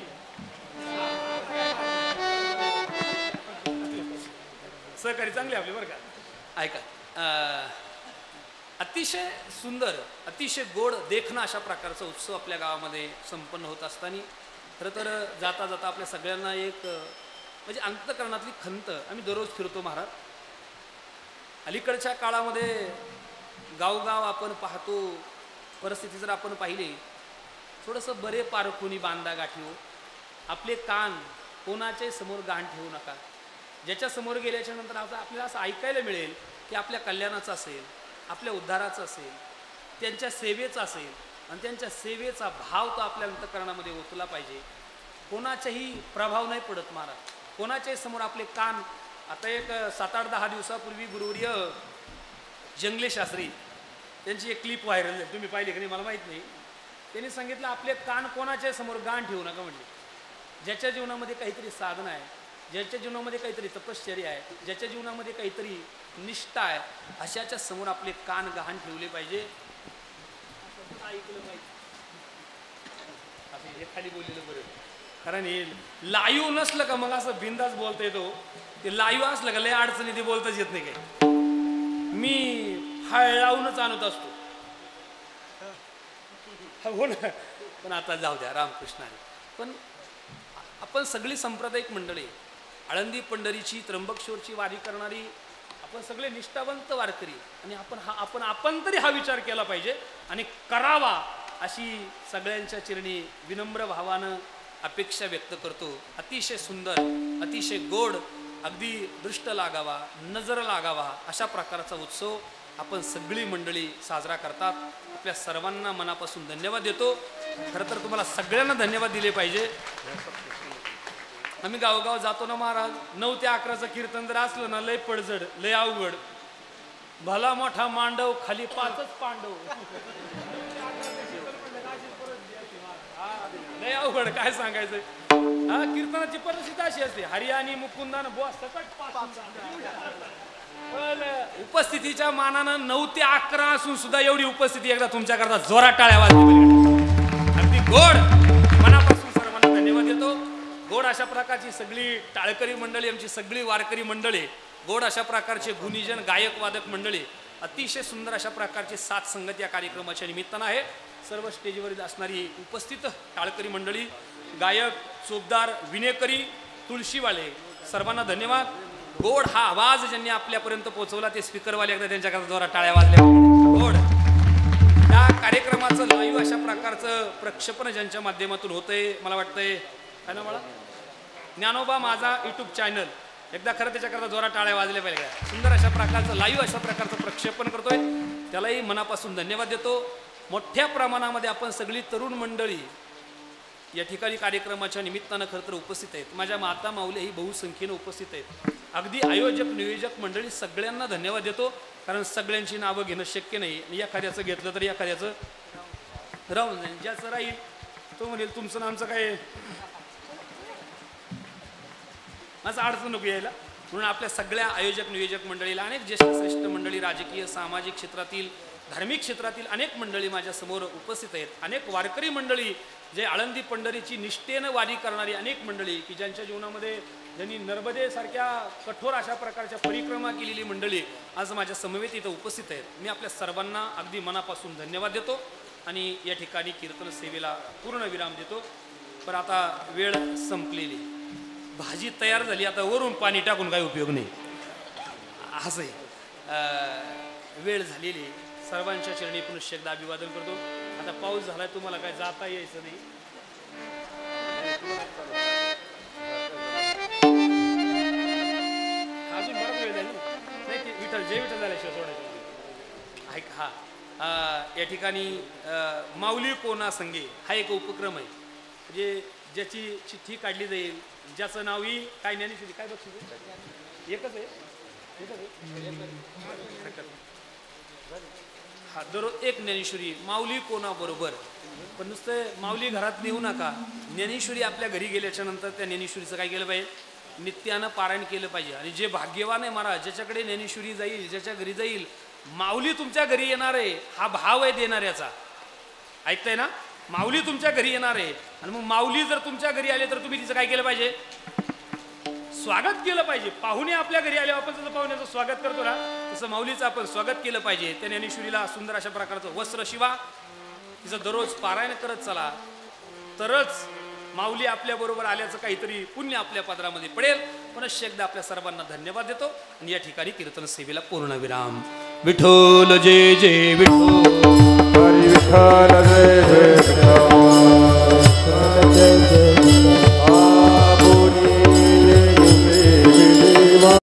सहकारी चांगले आपले बरं का. ऐका, अतिशय सुंदर, अतिशय गोड देखणं अशा प्रकारचा उत्सव आपल्या गावामध्ये संपन्न होत असताना खरं तर जाता जाता आपल्या सगळ्यांना एक म्हणजे अंतःकरणातली खंत, आम्ही दररोज फिरतो महाराज. अलीकडच्या काळामध्ये गावगाव आपण पाहतो, परिस्थिती जर आपण पाहिली, थोडंसं बरे पारखुनी बांधा गाठी हो. आपले कान कोणाच्याही समोर गाण ठेवू नका. ज्याच्या समोर गेल्याच्या नंतर आपल्याला असं ऐकायला मिळेल की आपल्या कल्याणाचं असेल, आपल्या उद्धाराचं असेल, त्यांच्या सेवेचं असेल आणि त्यांच्या सेवेचा भाव तो आपल्या अंतःकरणामध्ये ओतला पाहिजे. कोणाचाही प्रभाव नाही पडत महाराज, कोणाच्याही समोर आपले कान. आता एक 7-8-10 दिवसापूर्वी गुरुवर्य जंगले शास्त्री त्यांची एक क्लिप व्हायरल झाली, तुम्ही पाहिली की नाही मला माहीत नाही. त्यांनी सांगितलं आपले कान कोणाच्या समोर गाण ठेवू नका. म्हणजे ज्याच्या जीवनामध्ये काहीतरी साधना आहे, ज्याच्या जीवनामध्ये काहीतरी तपश्चर्या आहे, ज्याच्या जीवनामध्ये काहीतरी निष्ठा आहे, अशाच्या समोर आपले कान गहाण ठेवले पाहिजे. ऐकलं पाहिजे असं हे खाली बोललेलं बरं. कारण हे लाईव्ह नसलं का मग असं बिंदास बोलता येतो. ते लाईव्ह असलं का लय अडचणी ते बोलताच येत नाही काय. मी हळ लावूनच आणत असतो. हो ना. पण आता जाऊ द्या रामकृष्णाने. पण आपण सगळी सांप्रदायिक मंडळी, आळंदी पंढरीची त्र्यंबकेश्वरची वारी करणारी आपण सगळे निष्ठावंत वारकरी, आणि आपण तरी हा विचार केला पाहिजे आणि करावा अशी सगळ्यांच्या चरणी विनम्र भावानं अपेक्षा व्यक्त करतो. अतिशय सुंदर, अतिशय गोड, अगदी दृष्ट लागावा, नजर लागावा अशा प्रकारचा उत्सव आपण सगळी मंडळी साजरा करतात. आपल्या सर्वांना मनापासून धन्यवाद देतो. खरं तर तुम्हाला सगळ्यांना धन्यवाद दिले पाहिजे. आम्ही गावगाव जातो ना महाराज, 9 ते 11चं कीर्तन जर असलं ना, लय पडझड, लय अवघड. भला मोठा मांडव, खाली 5च पांडव. लय अवघड, काय सांगायचं. हा, कीर्तनाची परिस्थिती अशी असते, हरी आणि मुकुंदान बुवा सकट उपस्थितीच्या मानानं 9 ते 11 असून सुद्धा एवढी उपस्थिती एकदा तुमच्याकरता जोरात टाळ्या वाजल्या. अगदी गोड मनापासून सर्वांना धन्यवाद देतो. गोड अशा प्रकारची सगळी टाळकरी मंडळी, आमची सगळी वारकरी मंडळी, गोड अशा प्रकारचे गुणीजन गायक वादक मंडळी, अतिशय सुंदर अशा प्रकारचे साथ संगत या कार्यक्रमाच्या निमित्तानं आहे. सर्व स्टेजवर असणारी उपस्थित टाळकरी मंडळी, गायक, चोपदार, विनेकरी, तुळशीवाले, सर्वांना धन्यवाद. गोड हा आवाज ज्यांनी आपल्यापर्यंत पोहोचवला ते स्पीकरवाले एकदा त्यांच्याकरता द्वारा टाळ्या वाजल्या. गोड या कार्यक्रमाचं लाईव्ह अशा प्रकारचं प्रक्षेपण ज्यांच्या माध्यमातून होतंय, मला वाटतंय काय ना, मला ज्ञानोबा माझा यूट्यूब चॅनल, एकदा खरं त्याच्याकरता जोरात टाळ्या वाजल्या पाहिजे. सुंदर अशा प्रकारचं लाईव्ह अशा प्रकारचं प्रक्षेपण करतोय, त्यालाही मनापासून धन्यवाद देतो. मोठ्या प्रमाणामध्ये आपण सगळी तरुण मंडळी या ठिकाणी कार्यक्रमाच्या निमित्तानं खरं तर उपस्थित आहेत. माझ्या माता माऊली ही बहुसंख्येनं उपस्थित आहेत. अगदी आयोजक नियोजक मंडळी सगळ्यांना धन्यवाद देतो, कारण सगळ्यांची नावं घेणं शक्य नाही. एखाद्याचं घेतलं तरी एखाद्याचं राहून जाईल. ज्याचं राहील तो म्हणेल तुमचं नामचं काय, माझं अडचण नको यायला. म्हणून आपल्या सगळ्या आयोजक नियोजक मंडळीला, अनेक ज्येष्ठ श्रेष्ठ मंडळी, राजकीय सामाजिक क्षेत्रातील, धार्मिक क्षेत्रातील अनेक मंडळी माझ्यासमोर उपस्थित आहेत. अनेक वारकरी मंडळी, जे आळंदी पंढरीची निष्ठेनं वारी करणारी अनेक मंडळी, की ज्यांच्या जीवनामध्ये ज्यांनी नर्मदेसारख्या कठोर अशा प्रकारच्या परिक्रमा केलेली मंडळी आज माझ्या समवेत इथं उपस्थित आहेत. मी आपल्या सर्वांना अगदी मनापासून धन्यवाद देतो आणि या ठिकाणी कीर्तन सेवेला पूर्ण विराम देतो. पण आता वेळ संपलेली, भाजी तयार झाली, आता वरून पाणी टाकून काही उपयोग नाही. असं आहे, वेळ झालेली. सर्वांच्या चरणी पुनश्च एकदा अभिवादन करतो. आता पाऊस झालाय, तुम्हाला काय जाता यायचं नाही. अजून बराच वेळ झाली नाही. ते विठ्ठल जय विठ्ठल झाल्याशिवाय सोडायचं ऐक. हा, या ठिकाणी माऊली कोणा संगे हा एक उपक्रम आहे, म्हणजे ज्याची चिठ्ठी काढली जाईल, ज्याचं नाव ही काय ज्ञानेश्वरी काय बक्षीस एकच आहे, हा दररोज एक ज्ञानेश्वरी माऊली कोणाबरोबर. पण नुसतं माऊली घरात नेऊ नका, ज्ञानेश्वरी आपल्या घरी गेल्याच्या नंतर त्या ज्ञानेश्वरीचं काय केलं पाहिजे, नित्यानं पारायण केलं पाहिजे. आणि जे भाग्यवान आहे महाराज, ज्याच्याकडे ज्ञानेश्वरी जाईल, ज्याच्या घरी जाईल, माऊली तुमच्या घरी येणार आहे हा भाव आहे देणाऱ्याचा. ऐकताय ना, माऊली तुमच्या घरी येणार आहे. आणि मग माऊली जर तुमच्या घरी आले तर तुम्ही तिचं काय केलं पाहिजे, स्वागत केलं पाहिजे. पाहुणे आपल्या घरी आले आपण जसं पाहुण्याचं स्वागत करतो ना तसं माऊलीचं आपण स्वागत केलं पाहिजे. त्या ज्ञानेश्वरीला सुंदर अशा प्रकारचं वस्त्र शिवा, तिचं दररोज पारायण करत चला, तरच माऊली आपल्या बरोबर आल्याचं काहीतरी पुण्य आपल्या पदरामध्ये पडेल. पुनश्च एकदा आपल्या सर्वांना धन्यवाद देतो आणि या ठिकाणी कीर्तन सेवेला पूर्णविराम. विठ्ठल जय जय विठ्ठल. हरी विठ्ठल जय जय विठ्ठल.